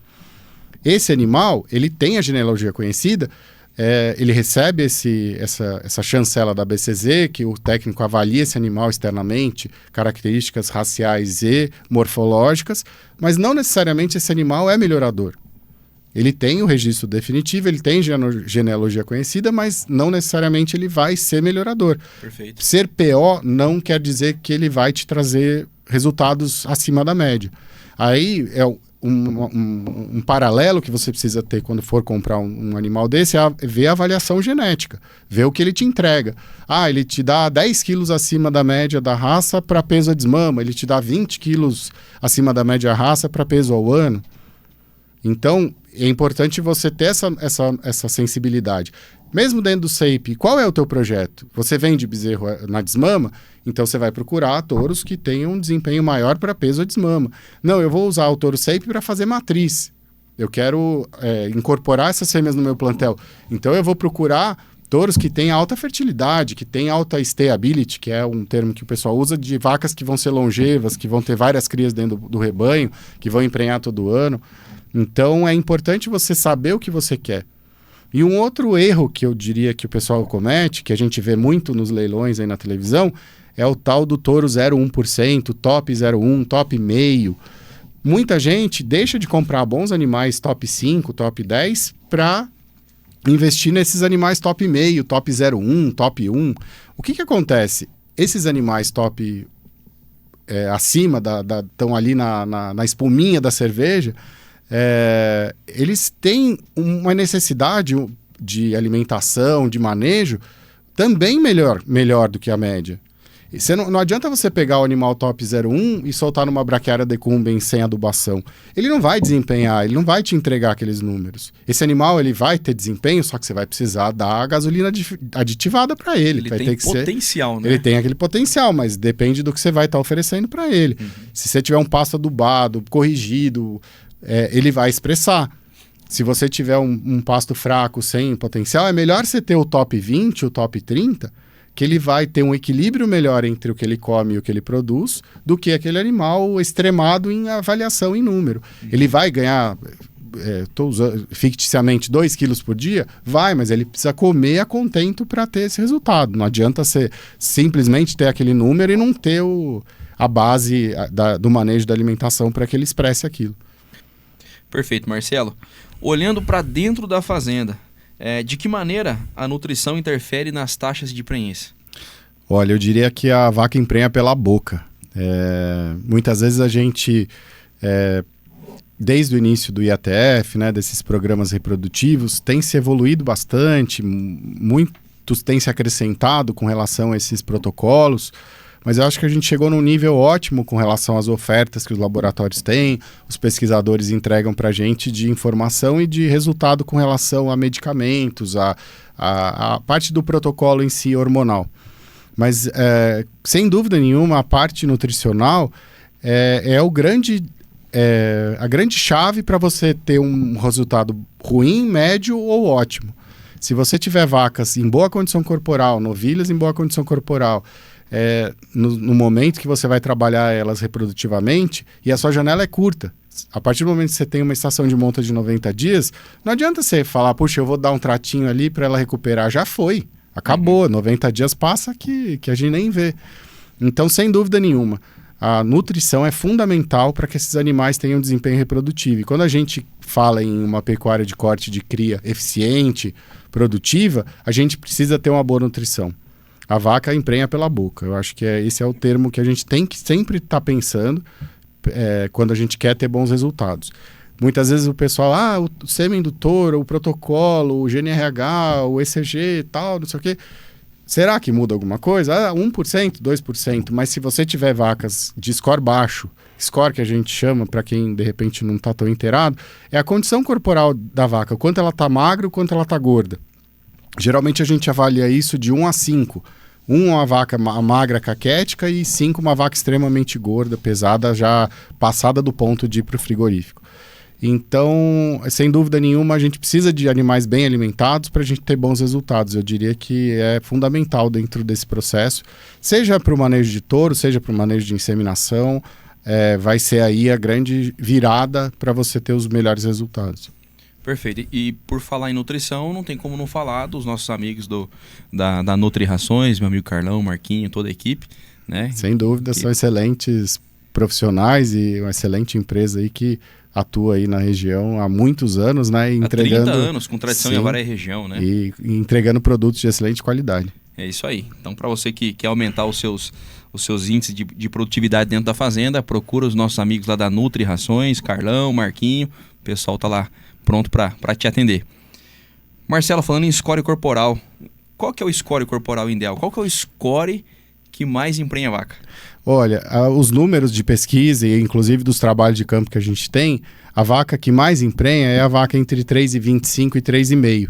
Esse animal, ele tem a genealogia conhecida, ele recebe essa chancela da BCZ, que o técnico avalia esse animal externamente, características raciais e morfológicas, mas não necessariamente esse animal é melhorador. Ele tem o registro definitivo, ele tem genealogia conhecida, mas não necessariamente ele vai ser melhorador. Perfeito. Ser PO não quer dizer que ele vai te trazer resultados acima da média. Aí um paralelo que você precisa ter quando for comprar um animal desse é ver a avaliação genética, ver o que ele te entrega. Ele te dá 10 quilos acima da média da raça para peso a desmama, ele te dá 20 quilos acima da média da raça para peso ao ano. Então, é importante você ter essa sensibilidade. Mesmo dentro do SAPE, qual é o teu projeto? Você vende bezerro na desmama? Então você vai procurar touros que tenham um desempenho maior para peso a desmama. Não, eu vou usar o touro SAPE para fazer matriz. Eu quero incorporar essas fêmeas no meu plantel. Então eu vou procurar touros que têm alta fertilidade, que têm alta stayability, que é um termo que o pessoal usa de vacas que vão ser longevas, que vão ter várias crias dentro do rebanho, que vão emprenhar todo ano. Então é importante você saber o que você quer. E um outro erro que eu diria que o pessoal comete, que a gente vê muito nos leilões aí na televisão, é o tal do touro 0,1%, top 0,1%, top meio. Muita gente deixa de comprar bons animais top 5, top 10 para investir nesses animais top meio, top 0,1, top 1. O que acontece? Esses animais top acima, estão ali na espuminha da cerveja, eles têm uma necessidade de alimentação, de manejo, também melhor do que a média. Não adianta você pegar o animal top 01 e soltar numa braquiária decumbens sem adubação. Ele não vai desempenhar, ele não vai te entregar aqueles números. Esse animal, ele vai ter desempenho, só que você vai precisar dar a gasolina aditivada para ele. Ele vai tem ter que potencial, né? Ele tem aquele potencial, mas depende do que você vai estar oferecendo para ele. Se você tiver um pasto adubado, corrigido, ele vai expressar. Se você tiver um pasto fraco, sem potencial, é melhor você ter o top 20, o top 30, que ele vai ter um equilíbrio melhor entre o que ele come e o que ele produz, do que aquele animal extremado em avaliação em número. Ele vai ganhar, estou usando ficticiamente, 2 quilos por dia? Vai, mas ele precisa comer a contento para ter esse resultado. Não adianta você simplesmente ter aquele número e não ter a base do manejo da alimentação para que ele expresse aquilo. Perfeito, Marcelo. Olhando para dentro da fazenda, de que maneira a nutrição interfere nas taxas de prenhez? Olha, eu diria que a vaca emprenha pela boca. Muitas vezes a gente, desde o início do IATF, né, desses programas reprodutivos, tem se evoluído bastante, muitos têm se acrescentado com relação a esses protocolos, mas eu acho que a gente chegou num nível ótimo com relação às ofertas que os laboratórios têm, os pesquisadores entregam para a gente de informação e de resultado com relação a medicamentos, a parte do protocolo em si hormonal. Mas, sem dúvida nenhuma, a parte nutricional é a grande chave para você ter um resultado ruim, médio ou ótimo. Se você tiver vacas em boa condição corporal, novilhas em boa condição corporal, no momento que você vai trabalhar elas reprodutivamente, e a sua janela é curta. A partir do momento que você tem uma estação de monta de 90 dias, não adianta você falar, puxa, eu vou dar um tratinho ali para ela recuperar. Já foi, acabou, 90 dias passa que a gente nem vê. Então, sem dúvida nenhuma, a nutrição é fundamental para que esses animais tenham desempenho reprodutivo. E quando a gente fala em uma pecuária de corte de cria eficiente, produtiva, a gente precisa ter uma boa nutrição. A vaca emprenha pela boca. Eu acho que esse é o termo que a gente tem que sempre estar pensando quando a gente quer ter bons resultados. Muitas vezes o pessoal, o sêmen do touro, o protocolo, o GNRH, o ECG e tal, não sei o quê. Será que muda alguma coisa? 1%, 2%. Mas se você tiver vacas de score baixo, score que a gente chama, para quem de repente não está tão inteirado, é a condição corporal da vaca. O quanto ela está magra, o quanto ela está gorda. Geralmente a gente avalia isso de 1 a 5. 1 uma vaca magra, caquética, e 5 uma vaca extremamente gorda, pesada, já passada do ponto de ir para o frigorífico. Então, sem dúvida nenhuma, a gente precisa de animais bem alimentados para a gente ter bons resultados. Eu diria que é fundamental dentro desse processo, seja para o manejo de touro, seja para o manejo de inseminação, vai ser aí a grande virada para você ter os melhores resultados. Perfeito. E por falar em nutrição, não tem como não falar dos nossos amigos da Nutri-Rações, meu amigo Carlão, Marquinho, toda a equipe, né? Sem dúvida, são excelentes profissionais e uma excelente empresa aí que atua aí na região há muitos anos, né? Entregando, há 30 anos, com tradição em Avaré região, né? E entregando produtos de excelente qualidade. É isso aí. Então, para você que quer aumentar os seus índices de produtividade dentro da fazenda, procura os nossos amigos lá da Nutri-Rações, Carlão, Marquinho, o pessoal tá lá pronto para te atender. Marcelo, falando em score corporal, qual que é o score corporal ideal? Qual que é o score que mais emprenha a vaca? Olha, os números de pesquisa e inclusive dos trabalhos de campo que a gente tem, a vaca que mais emprenha é a vaca entre 3,25 e 3,5.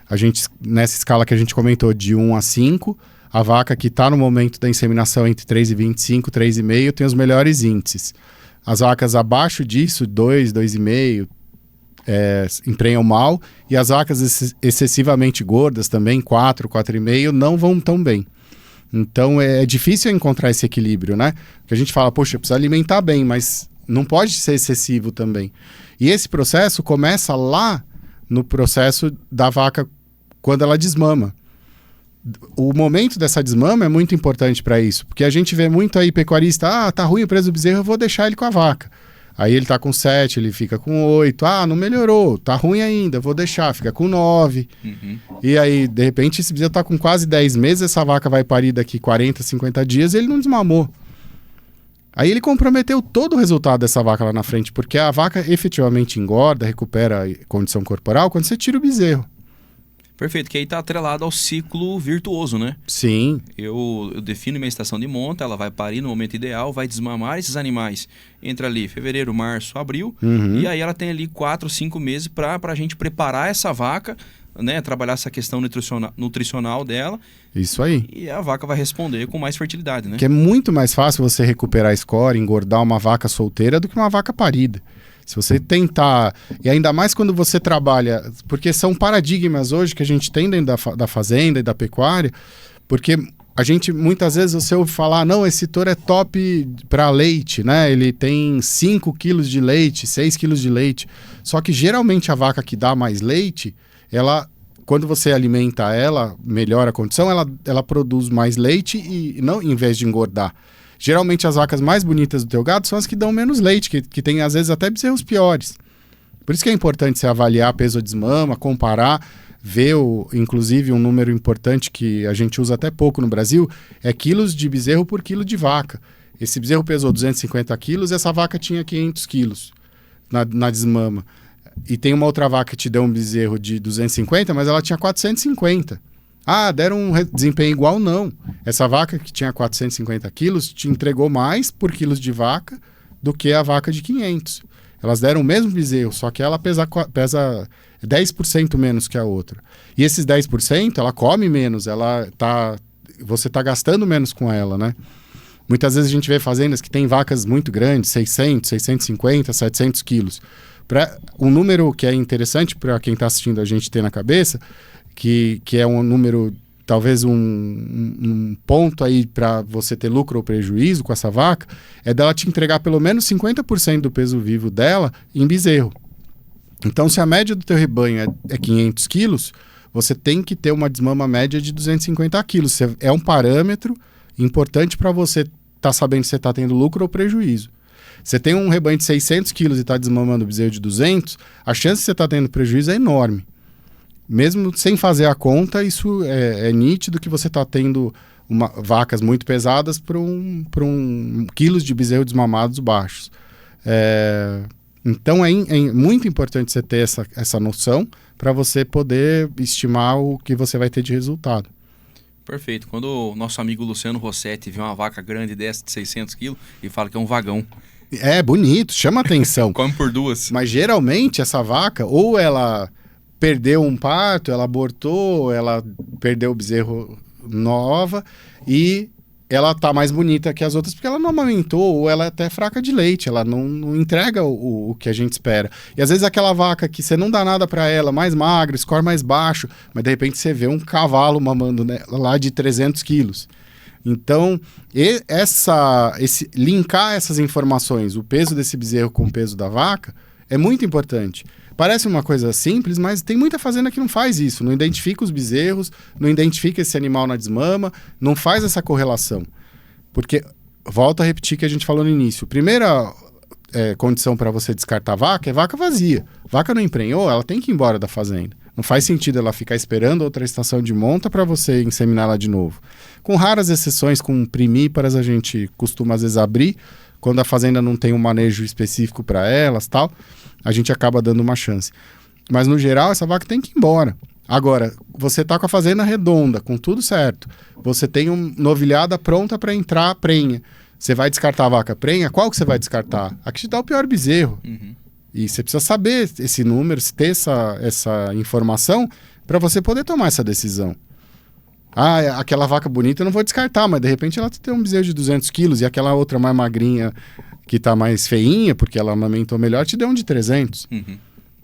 A gente, nessa escala que a gente comentou, de 1 a 5, a vaca que está no momento da inseminação entre 3,25 e 3,5 tem os melhores índices. As vacas abaixo disso, 2, 2,5, emprenham mal, e as vacas excessivamente gordas também, 4, 4,5, não vão tão bem. Então é difícil encontrar esse equilíbrio, né? Porque a gente fala, poxa, precisa alimentar bem, mas não pode ser excessivo também. E esse processo começa lá no processo da vaca quando ela desmama. O momento dessa desmama é muito importante para isso, porque a gente vê muito aí pecuarista, tá ruim o preço do bezerro, eu vou deixar ele com a vaca. Aí ele tá com 7, ele fica com 8. Não melhorou, tá ruim ainda, vou deixar, fica com 9. Uhum. E aí, de repente, esse bezerro tá com quase 10 meses, essa vaca vai parir daqui 40, 50 dias e ele não desmamou. Aí ele comprometeu todo o resultado dessa vaca lá na frente, porque a vaca efetivamente engorda, recupera a condição corporal quando você tira o bezerro. Perfeito, que aí está atrelado ao ciclo virtuoso, né? Sim. Eu defino minha estação de monta, ela vai parir no momento ideal, vai desmamar esses animais. Entra ali fevereiro, março, abril, e aí ela tem ali 4, 5 meses para a gente preparar essa vaca, né? Trabalhar essa questão nutricional dela. Isso aí. E a vaca vai responder com mais fertilidade, né? Que é muito mais fácil você recuperar a score, engordar uma vaca solteira do que uma vaca parida. Se você tentar, e ainda mais quando você trabalha, porque são paradigmas hoje que a gente tem dentro da fazenda e da pecuária, porque a gente, muitas vezes, você ouve falar, não, esse touro é top para leite, né? Ele tem 5 quilos de leite, 6 quilos de leite. Só que geralmente a vaca que dá mais leite, ela, quando você alimenta ela, melhora a condição, ela produz mais leite e não em vez de engordar. Geralmente as vacas mais bonitas do teu gado são as que dão menos leite, que tem às vezes até bezerros piores. Por isso que é importante você avaliar peso ou desmama, comparar, ver, inclusive um número importante que a gente usa até pouco no Brasil, é quilos de bezerro por quilo de vaca. Esse bezerro pesou 250 quilos e essa vaca tinha 500 quilos na desmama. E tem uma outra vaca que te deu um bezerro de 250, mas ela tinha 450. Ah, deram um desempenho igual? Não. Essa vaca que tinha 450 quilos te entregou mais por quilos de vaca do que a vaca de 500. Elas deram o mesmo bezerro, só que ela pesa 10% menos que a outra. E esses 10%, ela come menos, você está gastando menos com ela, né? Muitas vezes a gente vê fazendas que tem vacas muito grandes, 600, 650, 700 quilos. Um número que é interessante para quem está assistindo a gente ter na cabeça, que é um número, talvez um ponto aí para você ter lucro ou prejuízo com essa vaca, é dela te entregar pelo menos 50% do peso vivo dela em bezerro. Então, se a média do teu rebanho é 500 quilos, você tem que ter uma desmama média de 250 quilos. É um parâmetro importante para você estar sabendo se você está tendo lucro ou prejuízo. Você tem um rebanho de 600 quilos e está desmamando o bezerro de 200, a chance de você estar tendo prejuízo é enorme. Mesmo sem fazer a conta, isso é nítido que você está tendo vacas muito pesadas para quilos de bezerro desmamados baixos. Então é muito importante você ter essa noção para você poder estimar o que você vai ter de resultado. Perfeito. Quando o nosso amigo Luciano Rossetti vê uma vaca grande dessa de 600 quilos e fala que é um vagão. É bonito, chama atenção. Come por duas. Mas geralmente essa vaca, ou ela perdeu um parto, ela abortou, ela perdeu o bezerro nova e ela tá mais bonita que as outras porque ela não amamentou ou ela é até fraca de leite, ela não entrega o que a gente espera. E às vezes aquela vaca que você não dá nada para ela, mais magra, score mais baixo, mas de repente você vê um cavalo mamando lá de 300 quilos. Então, linkar essas informações, o peso desse bezerro com o peso da vaca, é muito importante. Parece uma coisa simples, mas tem muita fazenda que não faz isso. Não identifica os bezerros, não identifica esse animal na desmama, não faz essa correlação. Porque, volto a repetir o que a gente falou no início. Primeira condição para você descartar vaca é vaca vazia. Vaca não emprenhou, ela tem que ir embora da fazenda. Não faz sentido ela ficar esperando outra estação de monta para você inseminar ela de novo. Com raras exceções, com primíparas, a gente costuma às vezes abrir, quando a fazenda não tem um manejo específico para elas, tal, a gente acaba dando uma chance. Mas no geral, essa vaca tem que ir embora. Agora, você está com a fazenda redonda, com tudo certo. Você tem uma novilhada pronta para entrar a prenha. Você vai descartar a vaca prenha? Qual que você vai descartar? A que te dá o pior bezerro. Uhum. E você precisa saber esse número, ter essa informação para você poder tomar essa decisão. Ah, aquela vaca bonita eu não vou descartar, mas de repente ela tem um bezerro de 200 quilos e aquela outra mais magrinha que está mais feinha, porque ela amamentou melhor, te deu um de 300. Uhum.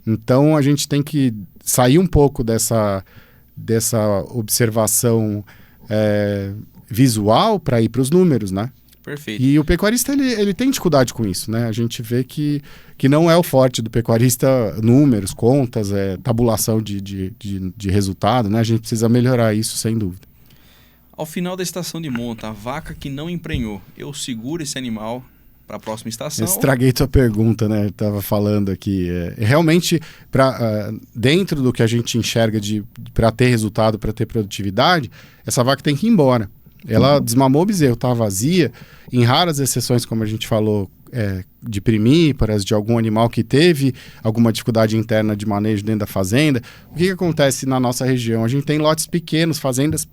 Então a gente tem que sair um pouco dessa observação visual para ir para os números, né? Perfeito. E o pecuarista, ele tem dificuldade com isso, né? A gente vê que não é o forte do pecuarista números, contas, tabulação de resultado, né? A gente precisa melhorar isso, sem dúvida. Ao final da estação de monta, a vaca que não emprenhou, eu seguro esse animal para a próxima estação? Eu estraguei tua pergunta, né? Eu estava falando aqui. Realmente, dentro do que a gente enxerga para ter resultado, para ter produtividade, essa vaca tem que ir embora. Ela desmamou o bezerro, está vazia. Em raras exceções, como a gente falou, de primíparas, de algum animal que teve alguma dificuldade interna de manejo dentro da fazenda. O que acontece na nossa região? A gente tem lotes pequenos, fazendas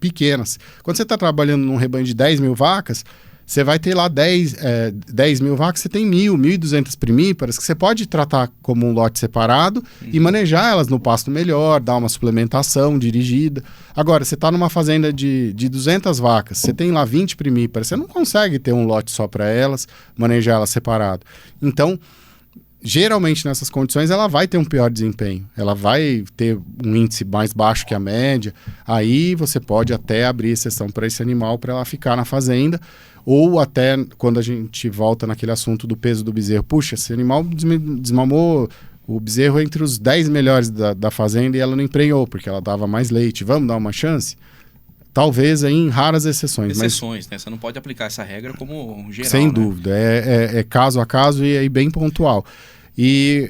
pequenas. Quando você está trabalhando num rebanho de 10 mil vacas, você vai ter lá 10 mil vacas, você tem 1.200 primíparas que você pode tratar como um lote separado e manejar elas no pasto melhor, dar uma suplementação dirigida. Agora, você está numa fazenda de 200 vacas, você tem lá 20 primíparas, você não consegue ter um lote só para elas, manejar elas separado. Então, geralmente nessas condições ela vai ter um pior desempenho, ela vai ter um índice mais baixo que a média, aí você pode até abrir exceção para esse animal para ela ficar na fazenda, ou até quando a gente volta naquele assunto do peso do bezerro, puxa, esse animal desmamou o bezerro entre os 10 melhores da fazenda e ela não emprenhou, porque ela dava mais leite, vamos dar uma chance? Talvez aí em raras exceções. Exceções, né? Você não pode aplicar essa regra como geral. Sem né? dúvida, é caso a caso e aí bem pontual. E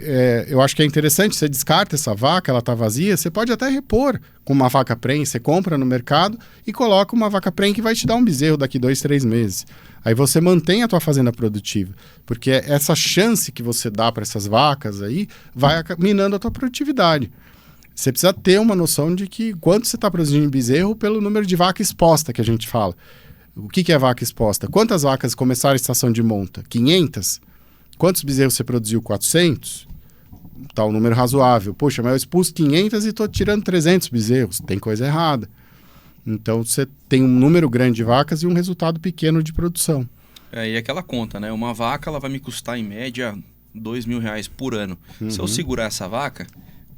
eu acho que é interessante, você descarta essa vaca, ela está vazia, você pode até repor com uma vaca prenhe, você compra no mercado e coloca uma vaca prenhe que vai te dar um bezerro daqui 2, 3 meses. Aí você mantém a tua fazenda produtiva, porque essa chance que você dá para essas vacas aí vai minando a tua produtividade. Você precisa ter uma noção de que quanto você está produzindo em bezerro pelo número de vaca exposta que a gente fala. O que é vaca exposta? Quantas vacas começaram a estação de monta? 500? Quantos bezerros você produziu? 400? Tá um número razoável. Poxa, mas eu expus 500 e estou tirando 300 bezerros. Tem coisa errada. Então você tem um número grande de vacas e um resultado pequeno de produção. E aquela conta, né? Uma vaca ela vai me custar em média R$2.000 por ano. Se eu segurar essa vaca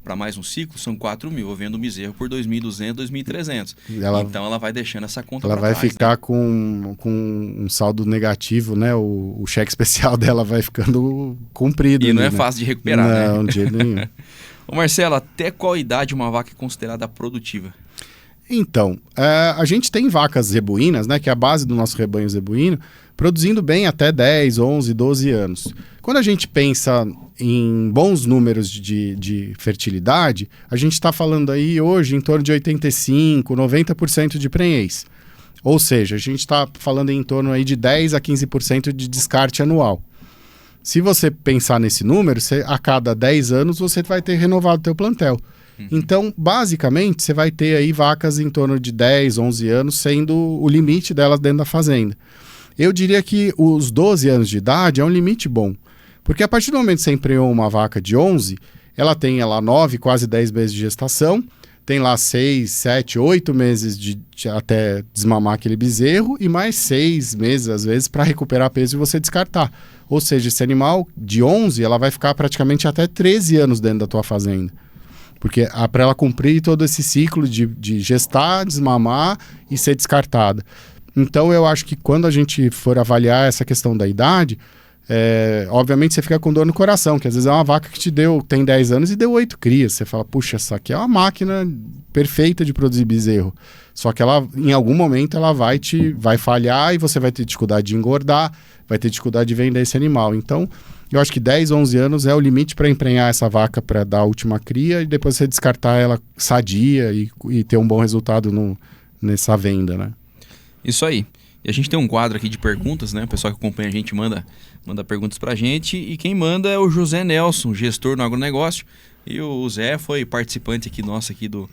para mais um ciclo, são 4.000. Eu vendo um bezerro por 2.200, 2.300. Então ela vai deixando essa conta ela pra vai trás, ficar né? com um saldo negativo, né? O cheque especial dela vai ficando comprido. E não é né? fácil de recuperar, né? Não, de jeito nenhum. Ô Marcelo, até qual idade uma vaca é considerada produtiva? Então, a gente tem vacas zebuínas, né? Que é a base do nosso rebanho zebuíno, produzindo bem até 10, 11, 12 anos. Quando a gente pensa em bons números de fertilidade, a gente está falando aí hoje em torno de 85%, 90% de prenhez. Ou seja, a gente está falando em torno aí de 10 a 15% de descarte anual. Se você pensar nesse número, a cada 10 anos você vai ter renovado o teu plantel. Então, basicamente, você vai ter aí vacas em torno de 10, 11 anos, sendo o limite delas dentro da fazenda. Eu diria que os 12 anos de idade é um limite bom. Porque a partir do momento que você emprenhou uma vaca de 11, ela tem lá 9, quase 10 meses de gestação, tem lá 6, 7, 8 meses de até desmamar aquele bezerro e mais 6 meses, às vezes, para recuperar peso e você descartar. Ou seja, esse animal de 11, ela vai ficar praticamente até 13 anos dentro da tua fazenda. Porque para ela cumprir todo esse ciclo de gestar, desmamar e ser descartada. Então, eu acho que quando a gente for avaliar essa questão da idade, obviamente você fica com dor no coração, que às vezes é uma vaca que tem 10 anos e deu 8 crias. Você fala, puxa, essa aqui é uma máquina perfeita de produzir bezerro. Só que ela, em algum momento, ela vai falhar e você vai ter dificuldade de engordar, vai ter dificuldade de vender esse animal. Então, eu acho que 10, 11 anos é o limite para emprenhar essa vaca para dar a última cria e depois você descartar ela sadia e ter um bom resultado nessa venda, né? Isso aí. E a gente tem um quadro aqui de perguntas, né? O pessoal que acompanha a gente manda perguntas pra gente. E quem manda é o José Nelson, gestor no agronegócio. E o Zé foi participante aqui nosso aqui do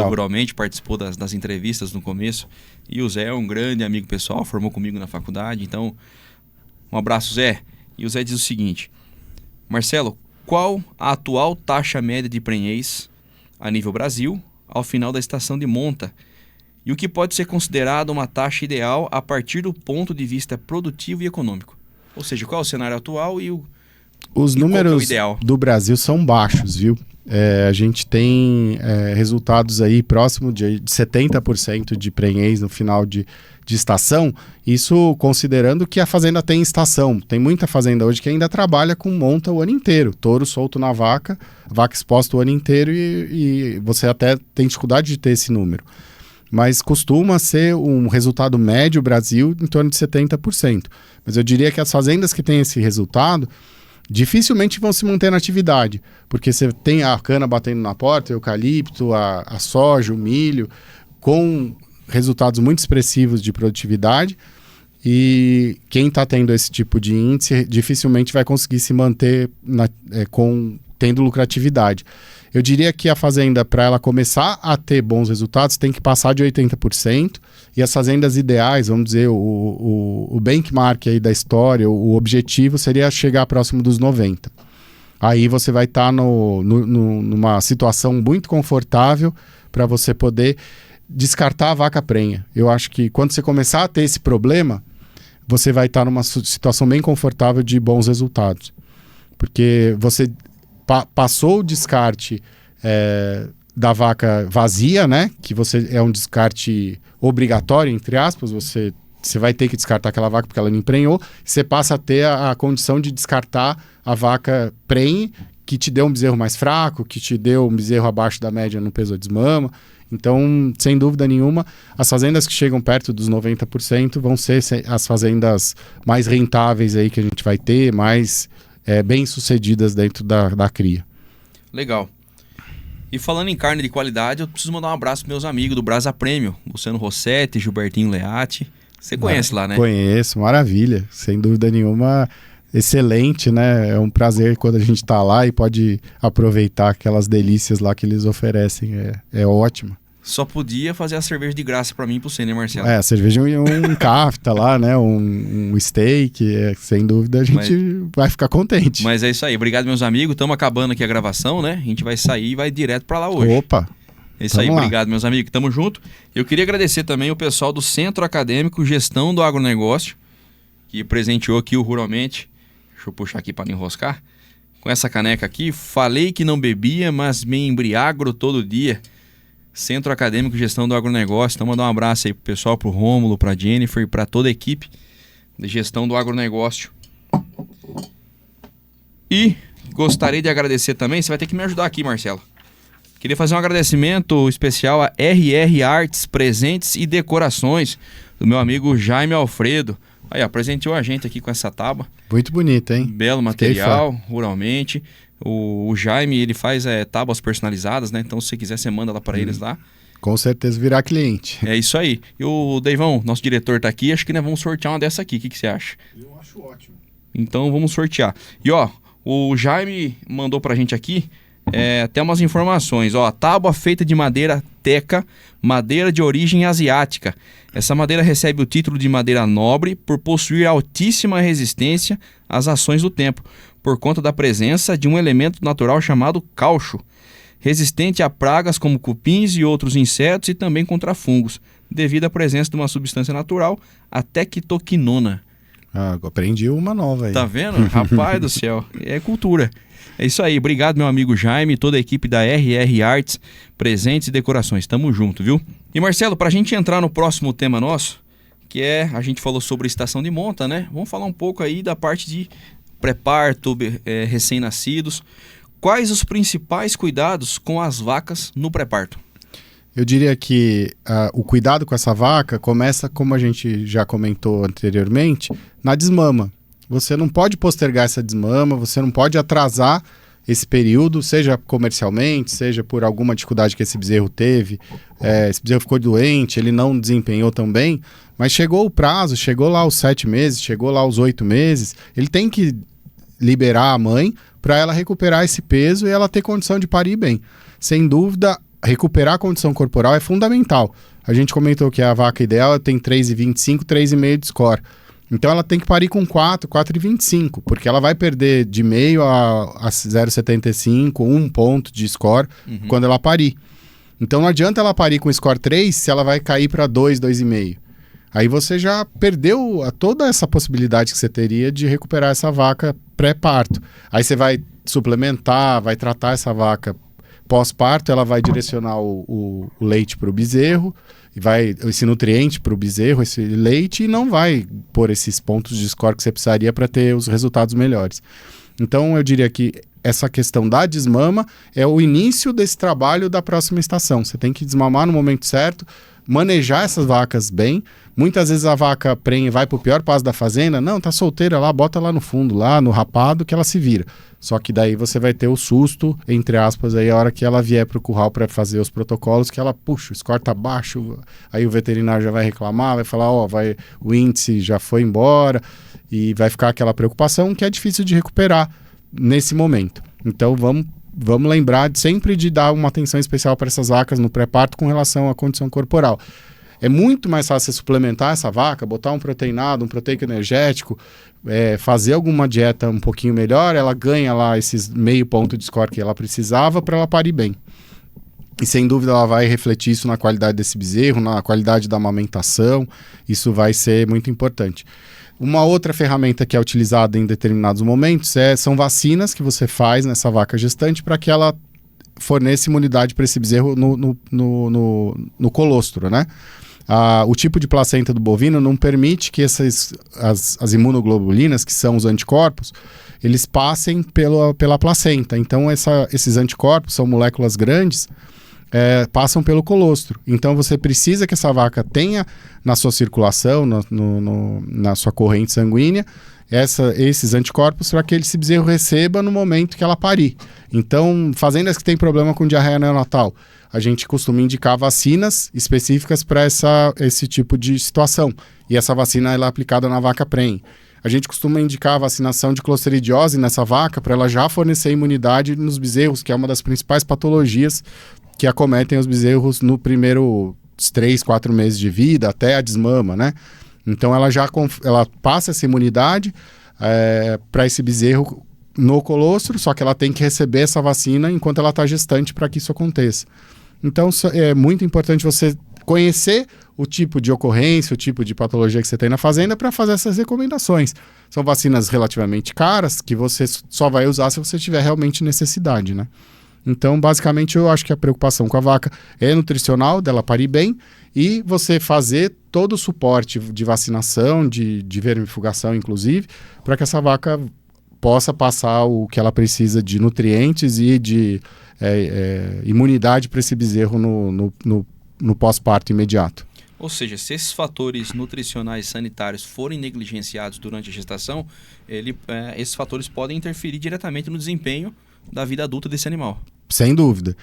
Ruralmente, participou das entrevistas no começo. E o Zé é um grande amigo pessoal, formou comigo na faculdade. Então, um abraço, Zé. E o Zé diz o seguinte: Marcelo, qual a atual taxa média de prenhez a nível Brasil ao final da estação de monta? E o que pode ser considerado uma taxa ideal a partir do ponto de vista produtivo e econômico? Ou seja, qual é o cenário atual os números ideal do Brasil são baixos, viu? A gente tem resultados aí próximo de 70% de prenhez no final de estação, isso considerando que a fazenda tem estação. Tem muita fazenda hoje que ainda trabalha com monta o ano inteiro, touro solto na vaca exposta o ano inteiro e você até tem dificuldade de ter esse número. Mas costuma ser um resultado médio Brasil em torno de 70%. Mas eu diria que as fazendas que têm esse resultado dificilmente vão se manter na atividade, porque você tem a cana batendo na porta, o eucalipto, a soja, o milho, com resultados muito expressivos de produtividade e quem está tendo esse tipo de índice dificilmente vai conseguir se manter tendo lucratividade. Eu diria que a fazenda, para ela começar a ter bons resultados, tem que passar de 80%, e as fazendas ideais, vamos dizer, o benchmark aí da história, o objetivo seria chegar próximo dos 90%. Aí você vai estar numa situação muito confortável para você poder descartar a vaca prenha. Eu acho que quando você começar a ter esse problema, você vai estar numa situação bem confortável de bons resultados. Porque você passou o descarte da vaca vazia, né? Que é um descarte obrigatório, entre aspas, você vai ter que descartar aquela vaca porque ela não emprenhou. Você passa a ter a condição de descartar a vaca prenhe, que te deu um bezerro mais fraco, que te deu um bezerro abaixo da média no peso ou desmama. Então, sem dúvida nenhuma, as fazendas que chegam perto dos 90% vão ser as fazendas mais rentáveis aí que a gente vai ter, mais bem-sucedidas dentro da cria. Legal. E falando em carne de qualidade, eu preciso mandar um abraço para meus amigos do Brasa Prêmio, Luciano Rossetti, Gilbertinho Leati. Você conhece lá, né? Conheço, maravilha. Sem dúvida nenhuma, excelente, né? É um prazer quando a gente está lá e pode aproveitar aquelas delícias lá que eles oferecem. É ótimo. Só podia fazer a cerveja de graça para mim e pro você, né, Marcelo? A cerveja e um kafta lá, né? Um steak, sem dúvida a gente vai ficar contente. Mas é isso aí. Obrigado, meus amigos. Estamos acabando aqui a gravação, né? A gente vai sair e vai direto para lá hoje. Opa! É isso aí. Obrigado, meus amigos. Tamo junto. Eu queria agradecer também o pessoal do Centro Acadêmico Gestão do Agronegócio, que presenteou aqui o Ruralmente. Deixa eu puxar aqui para não enroscar. Com essa caneca aqui. Falei que não bebia, mas me embriagro todo dia. Centro Acadêmico Gestão do Agronegócio. Então, mandar um abraço aí pro pessoal, pro Rômulo, pra Jennifer e pra toda a equipe de gestão do agronegócio. E gostaria de agradecer também, você vai ter que me ajudar aqui, Marcelo. Queria fazer um agradecimento especial a RR Artes, Presentes e Decorações, do meu amigo Jaime Alfredo. Aí, presenteou a gente aqui com essa tábua. Muito bonita, hein? Belo material, ruralmente. O Jaime, ele faz tábuas personalizadas, né? Então, se você quiser, você manda lá para eles lá. Com certeza virar cliente. É isso aí. E o Deivão, nosso diretor, tá aqui. Acho que nós vamos sortear uma dessa aqui. O que você acha? Eu acho ótimo. Então, vamos sortear. E, o Jaime mandou pra gente aqui até umas informações. A tábua feita de madeira teca, madeira de origem asiática. Essa madeira recebe o título de madeira nobre por possuir altíssima resistência às ações do tempo, por conta da presença de um elemento natural chamado caucho, resistente a pragas como cupins e outros insetos e também contra fungos, devido à presença de uma substância natural, a tectoquinona. Aprendi uma nova aí. Tá vendo? Rapaz do céu, é cultura. É isso aí, obrigado meu amigo Jaime e toda a equipe da RR Artes, Presentes e Decorações, tamo junto, viu? E Marcelo, pra gente entrar no próximo tema nosso, que a gente falou sobre estação de monta, né? Vamos falar um pouco aí da parte de pré-parto, recém-nascidos. Quais os principais cuidados com as vacas no pré-parto? Eu diria que o cuidado com essa vaca começa, como a gente já comentou anteriormente, na desmama. Você não pode postergar essa desmama, você não pode atrasar esse período, seja comercialmente, seja por alguma dificuldade que esse bezerro teve. Esse bezerro ficou doente, ele não desempenhou tão bem, mas chegou o prazo, chegou lá os 7 meses, chegou lá os 8 meses, ele tem que liberar a mãe para ela recuperar esse peso e ela ter condição de parir bem. Sem dúvida, recuperar a condição corporal é fundamental. A gente comentou que a vaca ideal tem 3,25, 3,5 de score. Então ela tem que parir com 4, 4,25, porque ela vai perder de meio a 0,75, 1 ponto de score quando ela parir. Então não adianta ela parir com score 3 se ela vai cair para 2, 2,5. Aí você já perdeu toda essa possibilidade que você teria de recuperar essa vaca pré-parto. Aí você vai suplementar, vai tratar essa vaca pós-parto, ela vai direcionar o leite para o bezerro, e vai esse nutriente para o bezerro, esse leite, e não vai pôr esses pontos de score que você precisaria para ter os resultados melhores. Então eu diria que essa questão da desmama é o início desse trabalho da próxima estação. Você tem que desmamar no momento certo, manejar essas vacas bem, Muitas vezes a vaca prenhe vai pro pior passo da fazenda, não, tá solteira lá, bota lá no fundo, lá no rapado, que ela se vira. Só que daí você vai ter o susto, entre aspas, aí a hora que ela vier pro curral para fazer os protocolos, que ela, puxa, o score tá baixo, aí o veterinário já vai reclamar, vai falar, o índice já foi embora, e vai ficar aquela preocupação que é difícil de recuperar nesse momento. Então vamos lembrar sempre de dar uma atenção especial para essas vacas no pré-parto com relação à condição corporal. É muito mais fácil você suplementar essa vaca, botar um proteinado, um proteico energético, fazer alguma dieta um pouquinho melhor, ela ganha lá esses meio ponto de score que ela precisava para ela parir bem. E sem dúvida ela vai refletir isso na qualidade desse bezerro, na qualidade da amamentação, isso vai ser muito importante. Uma outra ferramenta que é utilizada em determinados momentos são vacinas que você faz nessa vaca gestante para que ela forneça imunidade para esse bezerro no colostro, né? O tipo de placenta do bovino não permite que as imunoglobulinas, que são os anticorpos, eles passem pela placenta. Então, esses anticorpos são moléculas grandes, passam pelo colostro. Então, você precisa que essa vaca tenha na sua circulação, na sua corrente sanguínea, esses anticorpos para que esse bezerro receba no momento que ela parir. Então, fazendas que têm problema com diarreia neonatal, a gente costuma indicar vacinas específicas para esse tipo de situação. E essa vacina ela é aplicada na vaca prenhe. A gente costuma indicar a vacinação de clostridiose nessa vaca para ela já fornecer imunidade nos bezerros, que é uma das principais patologias que acometem os bezerros no primeiro 3, 4 meses de vida, até a desmama, né? Então ela passa essa imunidade para esse bezerro no colostro, só que ela tem que receber essa vacina enquanto ela está gestante para que isso aconteça. Então é muito importante você conhecer o tipo de ocorrência, o tipo de patologia que você tem na fazenda para fazer essas recomendações. São vacinas relativamente caras que você só vai usar se você tiver realmente necessidade, né? Então, basicamente, eu acho que a preocupação com a vaca é nutricional, dela parir bem, e você fazer todo o suporte de vacinação, de vermifugação, inclusive, para que essa vaca possa passar o que ela precisa de nutrientes e de imunidade para esse bezerro no pós-parto imediato. Ou seja, se esses fatores nutricionais sanitários forem negligenciados durante a gestação, esses fatores podem interferir diretamente no desempenho da vida adulta desse animal. Sem dúvida.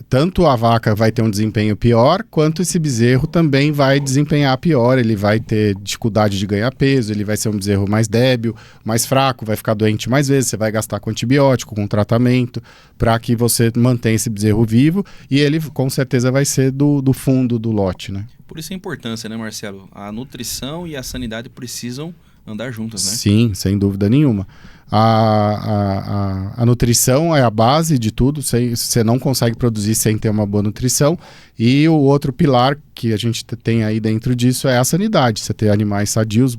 Tanto a vaca vai ter um desempenho pior, quanto esse bezerro também vai desempenhar pior. Ele vai ter dificuldade de ganhar peso, ele vai ser um bezerro mais débil, mais fraco, vai ficar doente mais vezes, você vai gastar com antibiótico, com tratamento, para que você mantenha esse bezerro vivo, e ele com certeza vai ser do fundo do lote, né? Por isso a importância, né, Marcelo? A nutrição e a sanidade precisam andar juntas, né? Sim, sem dúvida nenhuma. A nutrição é a base de tudo, você não consegue produzir sem ter uma boa nutrição, e o outro pilar que a gente tem aí dentro disso é a sanidade, você ter animais sadios,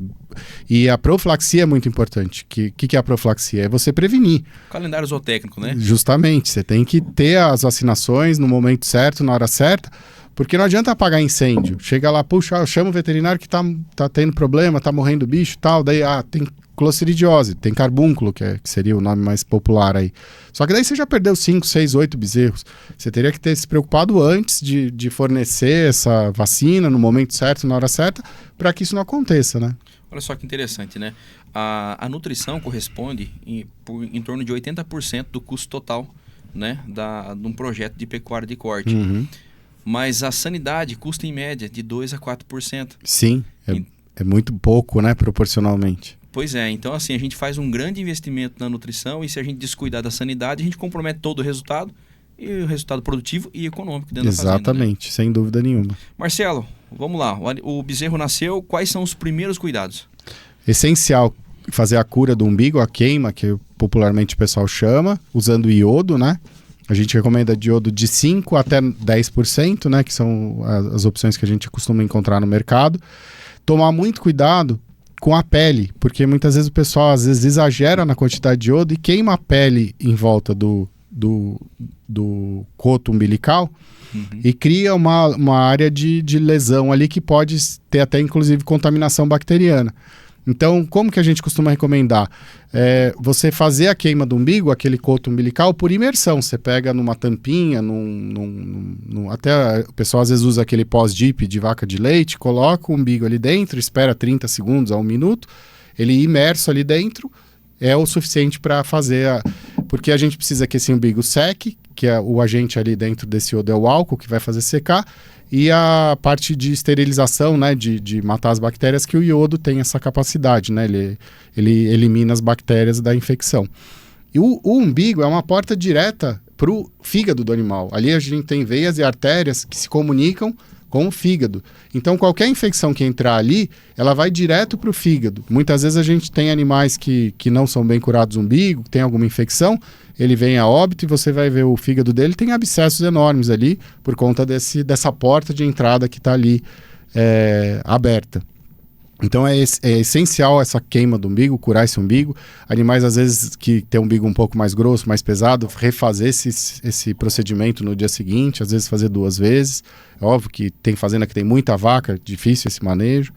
e a profilaxia é muito importante. O que é a profilaxia? É você prevenir. Calendário zootécnico, né? Justamente, você tem que ter as vacinações no momento certo, na hora certa, porque não adianta apagar incêndio. Chega lá, puxa, chama o veterinário que tá tendo problema, tá morrendo bicho e tal, daí tem clostridiose, tem carbúnculo, que seria o nome mais popular aí. Só que daí você já perdeu 5, 6, 8 bezerros. Você teria que ter se preocupado antes de fornecer essa vacina no momento certo, na hora certa, para que isso não aconteça, né? Olha só que interessante, né? A nutrição corresponde em torno de 80% do custo total, né, de um projeto de pecuária de corte. Uhum. Mas a sanidade custa em média de 2 a 4%. Sim, é muito pouco, né, proporcionalmente. Pois é, então assim, a gente faz um grande investimento na nutrição, e se a gente descuidar da sanidade, a gente compromete todo o resultado, e o resultado produtivo e econômico dentro da fazenda. Exatamente, né? Sem dúvida nenhuma. Marcelo, vamos lá, o bezerro nasceu, quais são os primeiros cuidados? Essencial fazer a cura do umbigo, a queima, que popularmente o pessoal chama, usando iodo, né? A gente recomenda de iodo de 5% até 10%, né? Que são as opções que a gente costuma encontrar no mercado. Tomar muito cuidado com a pele, porque muitas vezes o pessoal às vezes exagera na quantidade de iodo e queima a pele em volta do coto umbilical, e cria uma área de lesão ali que pode ter até inclusive contaminação bacteriana. Então, como que a gente costuma recomendar? Você fazer a queima do umbigo, aquele coto umbilical, por imersão. Você pega numa tampinha, até o pessoal às vezes usa aquele pós-dip de vaca de leite, coloca o umbigo ali dentro, espera 30 segundos a 1 minuto, ele imerso ali dentro, é o suficiente para fazer porque a gente precisa que esse umbigo seque, que é o agente ali dentro desse iodo é o álcool que vai fazer secar, e a parte de esterilização, né, de matar as bactérias, que o iodo tem essa capacidade, né, ele elimina as bactérias da infecção. E o umbigo é uma porta direta para o fígado do animal. Ali a gente tem veias e artérias que se comunicam com o fígado. Então, qualquer infecção que entrar ali, ela vai direto para o fígado. Muitas vezes a gente tem animais que não são bem curados do umbigo, que tem alguma infecção, ele vem a óbito e você vai ver o fígado dele, tem abscessos enormes ali, por conta dessa porta de entrada que está ali aberta. Então é essencial essa queima do umbigo, curar esse umbigo. Animais, às vezes, que tem um umbigo um pouco mais grosso, mais pesado, refazer esse procedimento no dia seguinte, às vezes fazer 2 vezes. É óbvio que tem fazenda que tem muita vaca, difícil esse manejo.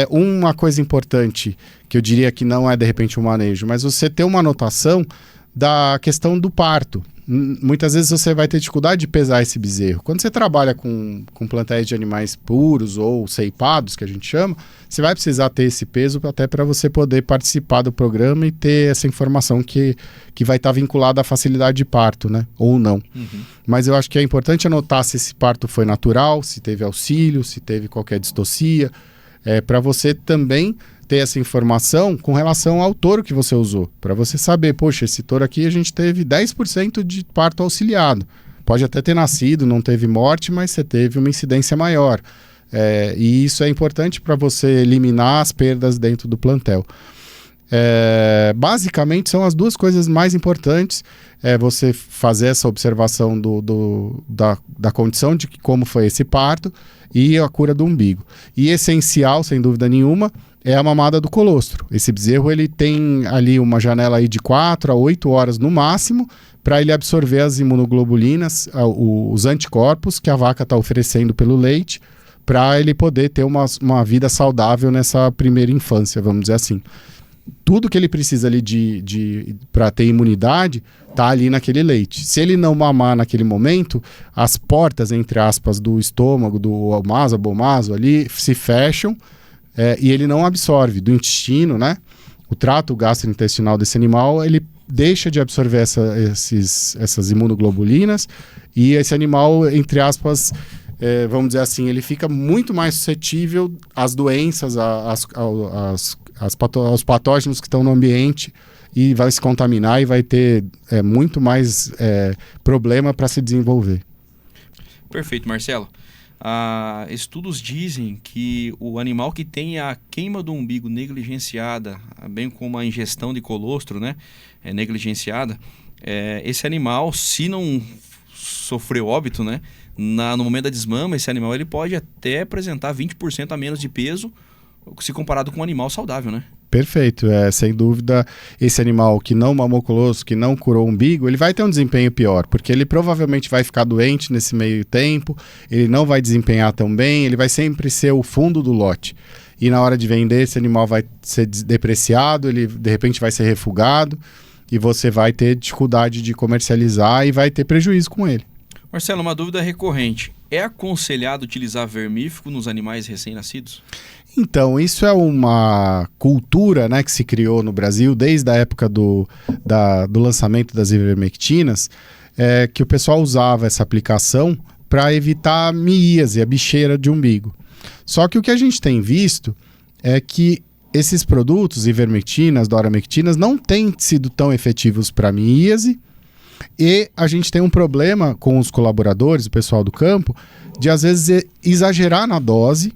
Uma coisa importante, que eu diria que não é de repente um manejo, mas você ter uma anotação da questão do parto. Muitas vezes você vai ter dificuldade de pesar esse bezerro. Quando você trabalha com plantéis de animais puros ou ceipados, que a gente chama, você vai precisar ter esse peso até para você poder participar do programa e ter essa informação que vai estar vinculada à facilidade de parto, né? Ou não. Uhum. Mas eu acho que é importante anotar se esse parto foi natural, se teve auxílio, se teve qualquer distocia, para você também ter essa informação com relação ao touro que você usou, para você saber, poxa, esse touro aqui a gente teve 10% de parto auxiliado, pode até ter nascido, não teve morte, mas você teve uma incidência maior, e isso é importante para você eliminar as perdas dentro do plantel. Basicamente são as 2 coisas mais importantes, você fazer essa observação da condição de como foi esse parto e a cura do umbigo. E essencial, sem dúvida nenhuma, é a mamada do colostro. Esse bezerro ele tem ali uma janela aí de 4 a 8 horas no máximo para ele absorver as imunoglobulinas, os anticorpos que a vaca está oferecendo pelo leite, para ele poder ter uma vida saudável nessa primeira infância, vamos dizer assim. Tudo que ele precisa ali para ter imunidade está ali naquele leite. Se ele não mamar naquele momento, as portas, entre aspas, do estômago, do almazo, abomazo ali, se fecham, e ele não absorve do intestino, né? O trato gastrointestinal desse animal, ele deixa de absorver essas imunoglobulinas, e esse animal, entre aspas, vamos dizer assim, ele fica muito mais suscetível às doenças, aos patógenos que estão no ambiente, e vai se contaminar e vai ter muito mais problema para se desenvolver. Perfeito, Marcelo. Estudos dizem que o animal que tem a queima do umbigo negligenciada, bem como a ingestão de colostro, né, negligenciada, esse animal, se não sofreu óbito, né, no momento da desmama, esse animal ele pode até apresentar 20% a menos de peso se comparado com um animal saudável, né? Perfeito, sem dúvida, esse animal que não mamou colostro, que não curou o umbigo, ele vai ter um desempenho pior, porque ele provavelmente vai ficar doente nesse meio tempo, ele não vai desempenhar tão bem, ele vai sempre ser o fundo do lote. E na hora de vender, esse animal vai ser depreciado, ele de repente vai ser refugado, e você vai ter dificuldade de comercializar e vai ter prejuízo com ele. Marcelo, uma dúvida recorrente. É aconselhado utilizar vermífugo nos animais recém-nascidos? Então, isso é uma cultura, né, que se criou no Brasil desde a época do lançamento das ivermectinas, que o pessoal usava essa aplicação para evitar a miíase, a bicheira de umbigo. Só que o que a gente tem visto é que esses produtos, ivermectinas, doramectinas, não têm sido tão efetivos para miíase, e a gente tem um problema com os colaboradores, o pessoal do campo, de às vezes exagerar na dose,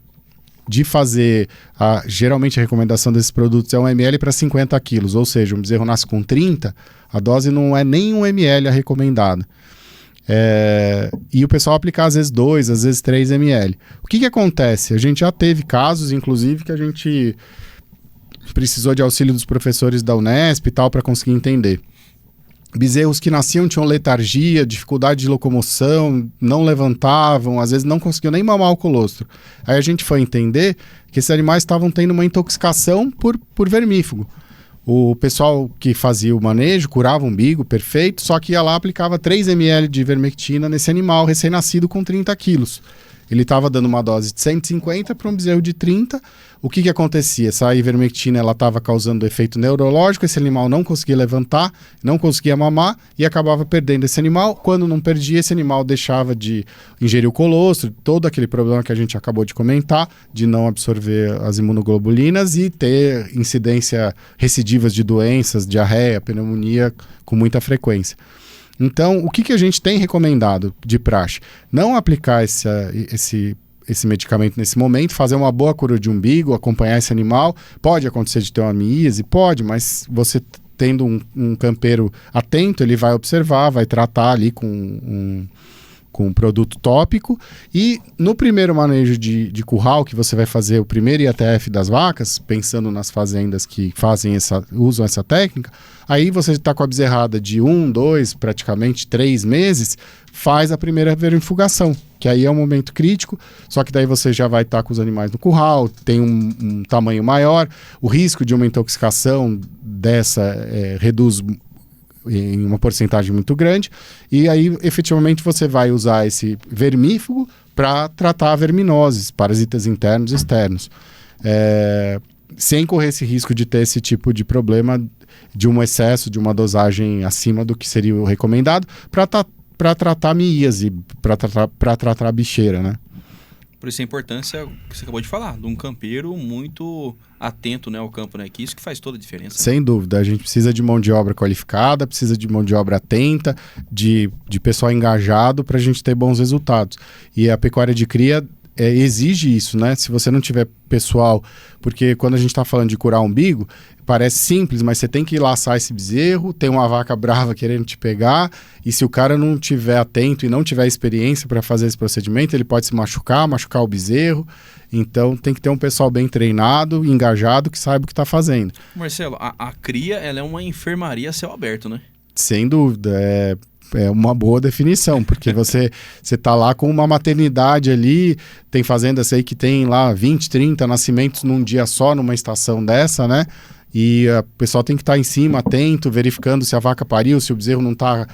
de fazer, geralmente a recomendação desses produtos é 1 ml para 50 quilos, ou seja, um bezerro nasce com 30, a dose não é nem 1 ml a recomendada. E o pessoal aplicar às vezes 2, às vezes 3 ml. O que acontece? A gente já teve casos, inclusive, que a gente precisou de auxílio dos professores da Unesp e tal para conseguir entender. bezerros que nasciam tinham letargia, dificuldade de locomoção, não levantavam, às vezes não conseguiam nem mamar o colostro. Aí a gente foi entender que esses animais estavam tendo uma intoxicação por vermífugo. O pessoal que fazia o manejo curava o umbigo, perfeito, só que ia lá, aplicava 3 ml de ivermectina nesse animal recém-nascido com 30 quilos. Ele estava dando uma dose de 150 para um bezerro de 30. O que acontecia? Essa ivermectina estava causando efeito neurológico, esse animal não conseguia levantar, não conseguia mamar e acabava perdendo esse animal. Quando não perdia, esse animal deixava de ingerir o colostro, todo aquele problema que a gente acabou de comentar, de não absorver as imunoglobulinas e ter incidência recidivas de doenças, diarreia, pneumonia com muita frequência. Então, o que a gente tem recomendado de praxe? Não aplicar esse medicamento nesse momento, fazer uma boa cura de umbigo, acompanhar esse animal. Pode acontecer de ter uma miíase? Pode, mas você tendo um campeiro atento, ele vai observar, vai tratar ali com um produto tópico. E no primeiro manejo de curral, que você vai fazer o primeiro IATF das vacas, pensando nas fazendas que usam essa técnica, aí você está com a bezerrada de 1, 2, praticamente 3 meses, faz a primeira vermifugação, que aí é um momento crítico, só que daí você já vai estar com os animais no curral, tem um tamanho maior, o risco de uma intoxicação dessa reduz em uma porcentagem muito grande, e aí efetivamente você vai usar esse vermífugo para tratar verminoses, parasitas internos e externos, sem correr esse risco de ter esse tipo de problema de um excesso, de uma dosagem acima do que seria o recomendado para tratar miíase, para tratar a bicheira, né? Por isso a importância que você acabou de falar, de um campeiro muito atento, né, ao campo, né? Que isso que faz toda a diferença. Sem dúvida, a gente precisa de mão de obra qualificada, precisa de mão de obra atenta, de pessoal engajado para a gente ter bons resultados. E a pecuária de cria exige isso, né? Se você não tiver pessoal, porque quando a gente está falando de curar umbigo, parece simples, mas você tem que laçar esse bezerro, tem uma vaca brava querendo te pegar, e se o cara não tiver atento e não tiver experiência para fazer esse procedimento, ele pode se machucar o bezerro. Então tem que ter um pessoal bem treinado, engajado, que saiba o que está fazendo. Marcelo, a cria ela é uma enfermaria a céu aberto, né? Sem dúvida, é uma boa definição, porque você tá lá com uma maternidade ali, tem fazendas aí que tem lá 20, 30 nascimentos num dia só, numa estação dessa, né? E o pessoal tem que estar em cima, atento, verificando se a vaca pariu, se o bezerro não está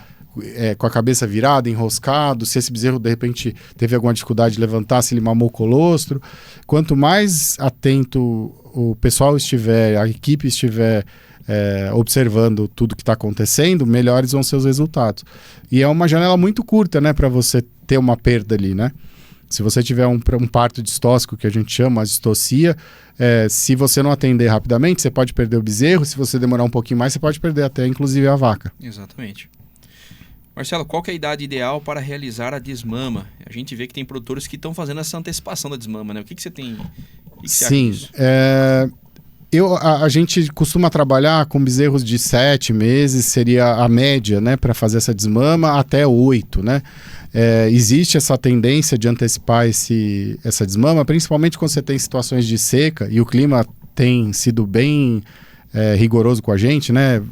com a cabeça virada, enroscado, se esse bezerro de repente teve alguma dificuldade de levantar, se ele mamou o colostro. Quanto mais atento o pessoal estiver, a equipe estiver observando tudo que está acontecendo, melhores vão ser os resultados. E é uma janela muito curta, né, para você ter uma perda ali, né? Se você tiver um parto distóxico, que a gente chama, a distocia, se você não atender rapidamente, você pode perder o bezerro. Se você demorar um pouquinho mais, você pode perder até, inclusive, a vaca. Exatamente. Marcelo, qual que é a idade ideal para realizar a desmama? A gente vê que tem produtores que estão fazendo essa antecipação da desmama, né? O que você tem? O que você Sim, acha disso? A gente costuma trabalhar com bezerros de 7 meses, seria a média, né, para fazer essa desmama, até 8, né? Existe essa tendência de antecipar essa desmama, principalmente quando você tem situações de seca, e o clima tem sido bem rigoroso com a gente, né?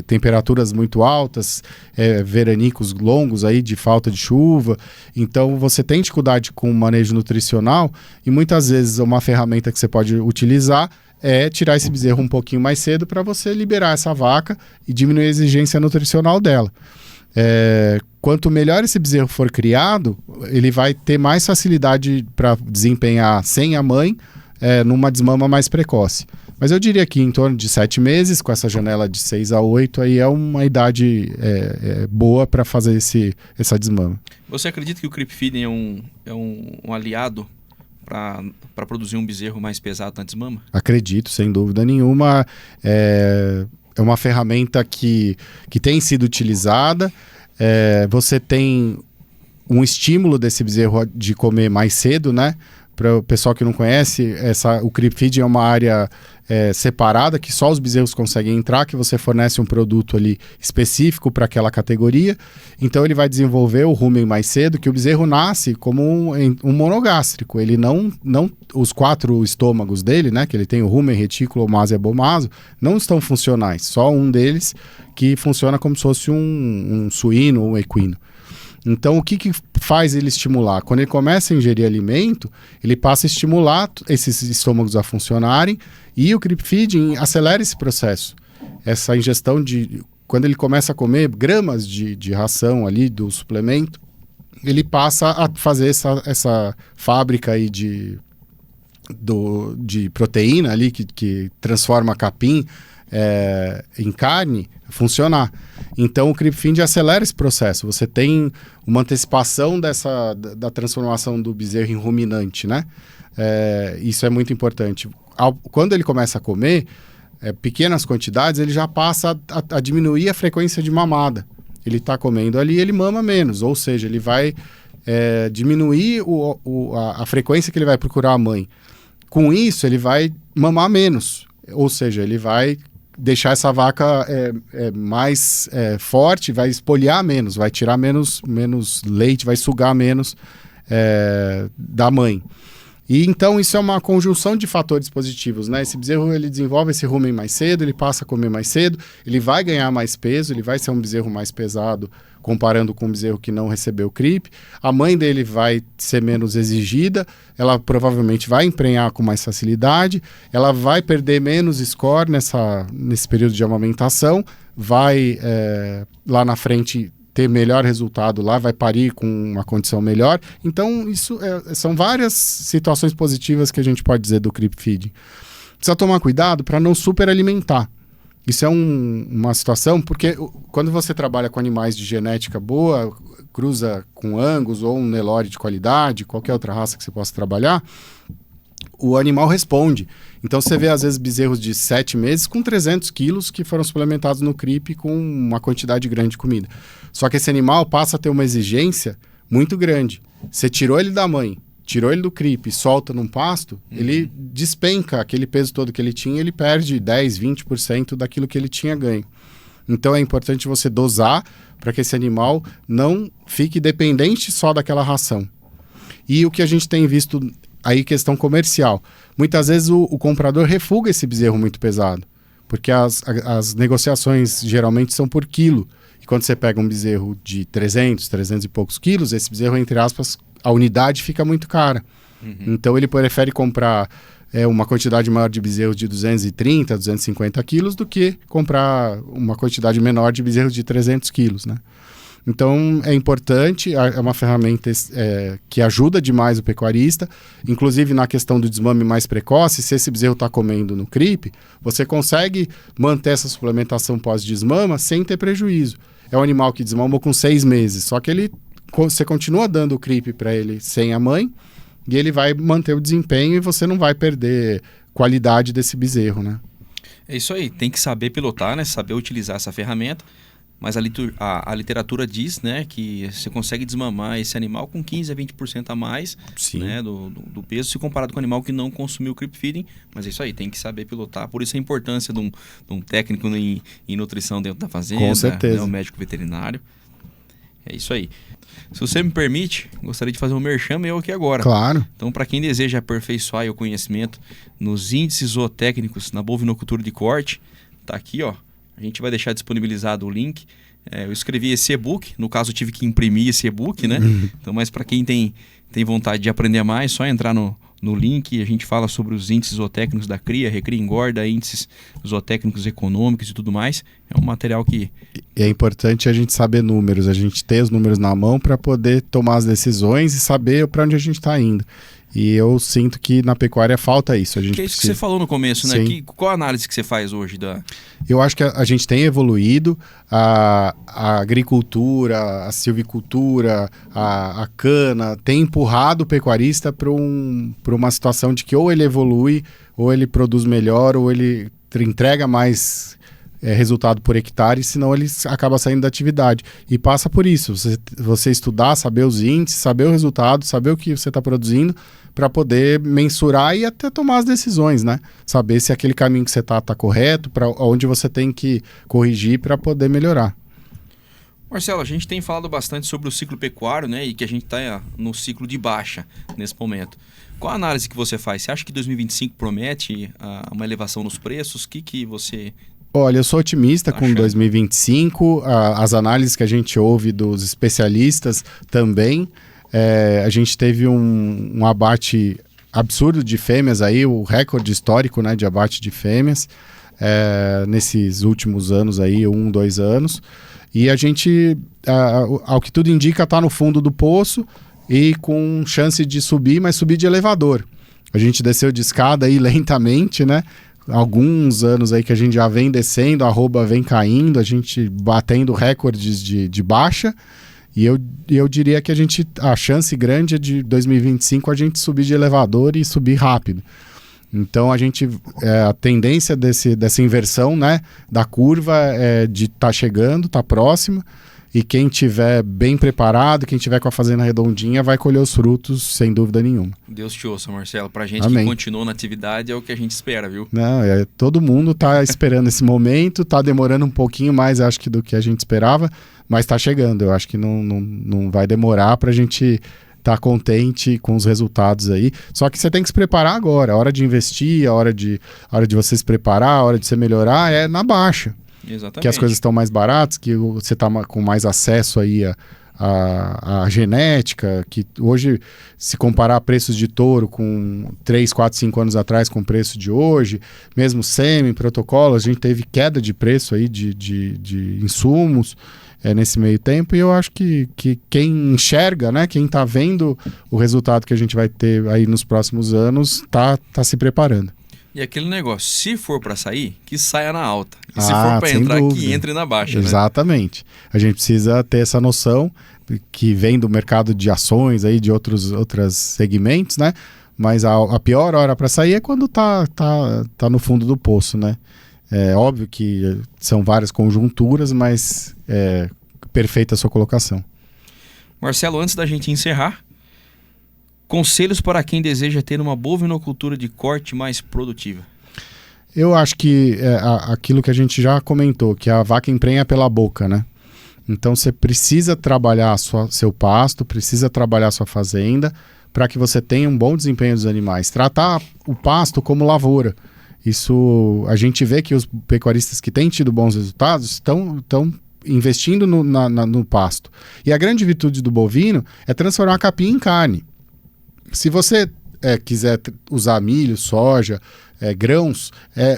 Temperaturas muito altas, veranicos longos aí de falta de chuva. Então você tem dificuldade com o manejo nutricional, e muitas vezes uma ferramenta que você pode utilizar é tirar esse bezerro um pouquinho mais cedo para você liberar essa vaca e diminuir a exigência nutricional dela. Quanto melhor esse bezerro for criado, ele vai ter mais facilidade para desempenhar sem a mãe numa desmama mais precoce. Mas eu diria que em torno de 7 meses, com essa janela de 6 a 8, aí é uma idade boa para fazer essa desmama. Você acredita que o creep feeding é um aliado para produzir um bezerro mais pesado na desmama? Acredito, sem dúvida nenhuma. É uma ferramenta que tem sido utilizada. Você tem um estímulo desse bezerro de comer mais cedo, né? para o pessoal que não conhece, o Creep Feed é uma área separada, que só os bezerros conseguem entrar, que você fornece um produto ali específico para aquela categoria. Então ele vai desenvolver o rumen mais cedo, que o bezerro nasce como um monogástrico. Ele não os 4 estômagos dele, né, que ele tem o rumen, retículo, omaso e abomaso, não estão funcionais. Só um deles que funciona como se fosse um suíno ou um equino. Então, o que faz ele estimular? Quando ele começa a ingerir alimento, ele passa a estimular esses estômagos a funcionarem, e o Creep Feeding acelera esse processo. Essa ingestão quando ele começa a comer gramas de ração ali do suplemento, ele passa a fazer essa fábrica aí de proteína ali, que transforma capim em carne, funcionar. Então o Creep Feed acelera esse processo. Você tem uma antecipação da transformação do bezerro em ruminante, né? Isso é muito importante. Quando ele começa a comer pequenas quantidades, ele já passa a diminuir a frequência de mamada. Ele está comendo ali, ele mama menos, ou seja, ele vai diminuir a frequência que ele vai procurar a mãe. Com isso, ele vai mamar menos, ou seja, ele vai deixar essa vaca mais forte, vai espolhar menos, vai tirar menos leite, vai sugar menos da mãe. E então isso é uma conjunção de fatores positivos, né? Esse bezerro, ele desenvolve esse rumen mais cedo, ele passa a comer mais cedo, ele vai ganhar mais peso, ele vai ser um bezerro mais pesado comparando com um bezerro que não recebeu CRIP. A mãe dele vai ser menos exigida, ela provavelmente vai emprenhar com mais facilidade, ela vai perder menos score nesse período de amamentação, vai lá na frente ter melhor resultado lá, vai parir com uma condição melhor. Então, isso são várias situações positivas que a gente pode dizer do Creep Feeding. Precisa tomar cuidado para não superalimentar. Isso é uma situação, porque quando você trabalha com animais de genética boa, cruza com Angus ou um Nelore de qualidade, qualquer outra raça que você possa trabalhar, o animal responde. Então você vê às vezes bezerros de 7 meses com 300 quilos que foram suplementados no CRIP com uma quantidade grande de comida. Só que esse animal passa a ter uma exigência muito grande. Você tirou ele da mãe, tirou ele do CRIP e solta num pasto, ele despenca aquele peso todo que ele tinha, ele perde 10, 20% daquilo que ele tinha ganho. Então é importante você dosar para que esse animal não fique dependente só daquela ração. E o que a gente tem visto aí, questão comercial. Muitas vezes o comprador refuga esse bezerro muito pesado, porque as negociações geralmente são por quilo. E quando você pega um bezerro de 300 e poucos quilos, esse bezerro, entre aspas, a unidade fica muito cara. Então ele prefere comprar uma quantidade maior de bezerros de 230, 250 quilos do que comprar uma quantidade menor de bezerros de 300 quilos, né? Então é importante, é uma ferramenta que ajuda demais o pecuarista, inclusive na questão do desmame mais precoce. Se esse bezerro está comendo no CRIP, você consegue manter essa suplementação pós-desmama sem ter prejuízo. É um animal que desmamou com 6 meses, só que você continua dando o CRIP para ele sem a mãe, e ele vai manter o desempenho e você não vai perder qualidade desse bezerro, né? É isso aí, tem que saber pilotar, né? Saber utilizar essa ferramenta. Mas a literatura diz, né, que você consegue desmamar esse animal com 15 a 20% a mais, né, do peso, se comparado com o animal que não consumiu o Creep Feeding. Mas é isso aí, tem que saber pilotar. Por isso a importância de um técnico em nutrição dentro da fazenda, com certeza, né, um médico veterinário. É isso aí. Se você me permite, gostaria de fazer um merchan meu aqui agora. Claro. Então, para quem deseja aperfeiçoar o conhecimento nos índices zootécnicos na bovinocultura de corte, tá aqui, ó. A gente vai deixar disponibilizado o link. Eu escrevi esse e-book, no caso eu tive que imprimir esse e-book, né? Então, mas para quem tem vontade de aprender mais, só entrar no link. A gente fala sobre os índices zootécnicos da cria, recria, engorda, índices zootécnicos econômicos e tudo mais. É um material que... E é importante a gente saber números, a gente ter os números na mão para poder tomar as decisões e saber para onde a gente está indo. E eu sinto que na pecuária falta isso. Que é isso que você falou no começo, né? Qual a análise que você faz hoje? Eu acho que a gente tem evoluído, a agricultura, a silvicultura, a cana, tem empurrado o pecuarista para uma situação de que ou ele evolui, ou ele produz melhor, ou ele entrega mais resultado por hectare, senão ele acaba saindo da atividade. E passa por isso, você estudar, saber os índices, saber o resultado, saber o que você está produzindo, para poder mensurar e até tomar as decisões, né? Saber se aquele caminho que você está correto, para onde você tem que corrigir para poder melhorar. Marcelo, a gente tem falado bastante sobre o ciclo pecuário, né? E que a gente está no ciclo de baixa nesse momento. Qual a análise que você faz? Você acha que 2025 promete uma elevação nos preços? O que você... Olha, eu sou otimista com 2025. As análises que a gente ouve dos especialistas também. A gente teve um abate absurdo de fêmeas aí, o recorde histórico, né, de abate de fêmeas nesses últimos anos aí, 2 anos. E a gente, ao que tudo indica, está no fundo do poço e com chance de subir, mas subir de elevador. A gente desceu de escada aí lentamente, né? Alguns anos aí que a gente já vem descendo, a arroba vem caindo, a gente batendo recordes de baixa. E eu diria que a chance grande é de 2025 a gente subir de elevador e subir rápido. Então a tendência dessa inversão, né, da curva é de estar chegando, estar próxima, e quem tiver bem preparado, quem tiver com a fazenda redondinha, vai colher os frutos sem dúvida nenhuma. Deus te ouça, Marcelo. Pra gente Amém. Que continua na atividade é o que a gente espera, viu? Não, todo mundo está esperando esse momento, está demorando um pouquinho mais, acho que do que a gente esperava, mas está chegando. Eu acho que não vai demorar para a gente estar contente com os resultados aí. Só que você tem que se preparar agora. A hora de investir, a hora de você se preparar, a hora de você melhorar é na baixa. Exatamente. Que as coisas estão mais baratas, que você está com mais acesso aí a genética, que hoje, se comparar preços de touro com 3, 4, 5 anos atrás com o preço de hoje, mesmo sêmen, protocolo, a gente teve queda de preço aí de insumos nesse meio tempo, e eu acho que quem enxerga, né, quem está vendo o resultado que a gente vai ter aí nos próximos anos, tá se preparando. E aquele negócio, se for para sair, que saia na alta. E se for para entrar, dúvida. que entre na baixa. Exatamente. Né? A gente precisa ter essa noção que vem do mercado de ações, aí, de outros segmentos, né? Mas a pior hora para sair é quando tá no fundo do poço, né? É óbvio que são várias conjunturas, mas é perfeita a sua colocação. Marcelo, antes da gente encerrar, conselhos para quem deseja ter uma bovinocultura de corte mais produtiva. Eu acho que aquilo que a gente já comentou, que a vaca emprenha pela boca, né? Então você precisa trabalhar seu pasto, precisa trabalhar sua fazenda para que você tenha um bom desempenho dos animais. Tratar o pasto como lavoura. Isso, a gente vê que os pecuaristas que têm tido bons resultados estão investindo no pasto. E a grande virtude do bovino é transformar a capim em carne. Se você quiser usar milho, soja, grãos,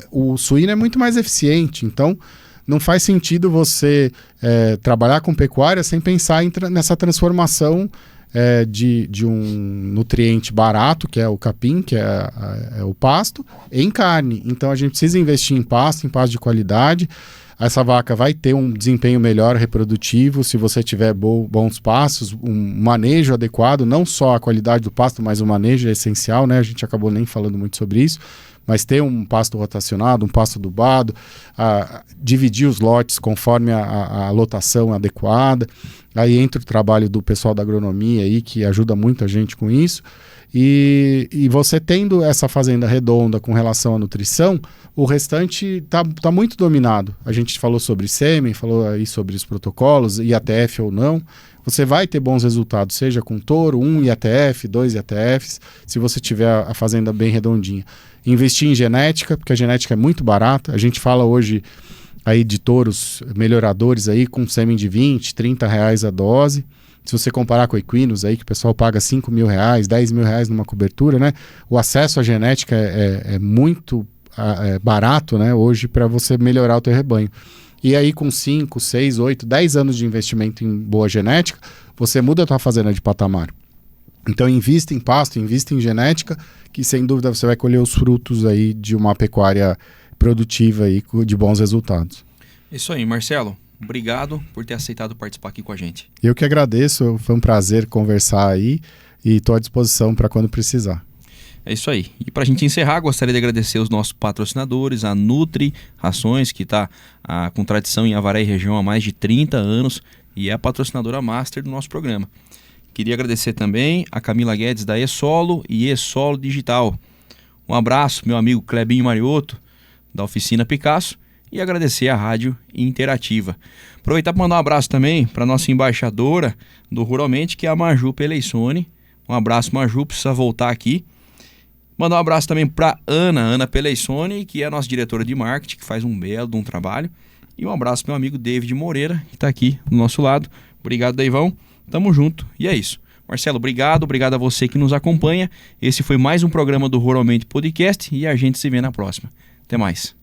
o suíno é muito mais eficiente. Então, não faz sentido você trabalhar com pecuária sem pensar nessa transformação de um nutriente barato, que é o capim, que é o pasto, em carne. Então, a gente precisa investir em pasto de qualidade. Essa vaca vai ter um desempenho melhor reprodutivo se você tiver bons pastos, um manejo adequado, não só a qualidade do pasto, mas o manejo é essencial, né? A gente acabou nem falando muito sobre isso, mas ter um pasto rotacionado, um pasto adubado, dividir os lotes conforme a lotação adequada. Aí entra o trabalho do pessoal da agronomia aí, que ajuda muito a gente com isso. E você tendo essa fazenda redonda com relação à nutrição, o restante tá muito dominado. A gente falou sobre sêmen, falou aí sobre os protocolos, IATF ou não. Você vai ter bons resultados, seja com touro, 1 IATF, 2 IATFs, se você tiver a fazenda bem redondinha. Investir em genética, porque a genética é muito barata. A gente fala hoje aí de touros melhoradores aí com sêmen de 20, 30 reais a dose. Se você comparar com equinos aí, que o pessoal paga 5 mil reais, 10 mil reais numa cobertura, né? O acesso à genética é muito barato, né? Hoje, para você melhorar o teu rebanho. E aí, com 5, 6, 8, 10 anos de investimento em boa genética, você muda a tua fazenda de patamar. Então, invista em pasto, invista em genética, que sem dúvida você vai colher os frutos aí de uma pecuária produtiva aí, de bons resultados. Isso aí, Marcelo. Obrigado por ter aceitado participar aqui com a gente. Eu que agradeço, foi um prazer conversar aí e estou à disposição para quando precisar. É isso aí. E para a gente encerrar, gostaria de agradecer os nossos patrocinadores, a Nutri Rações, que está com tradição em Avaré e região há mais de 30 anos e é a patrocinadora master do nosso programa. Queria agradecer também a Camila Guedes da eSolo e eSolo Digital. Um abraço, meu amigo Clebinho Mariotto, da Oficina Picasso, e agradecer a Rádio Interativa. Aproveitar para mandar um abraço também para a nossa embaixadora do Ruralmente, que é a Maju Peleissone. Um abraço, Maju, precisa voltar aqui. Mandar um abraço também para Ana Peleissone, que é a nossa diretora de marketing, que faz um belo trabalho. E um abraço para meu amigo David Moreira, que está aqui do nosso lado. Obrigado, Deivão. Tamo junto. E é isso. Marcelo, obrigado a você que nos acompanha. Esse foi mais um programa do Ruralmente Podcast e a gente se vê na próxima. Até mais.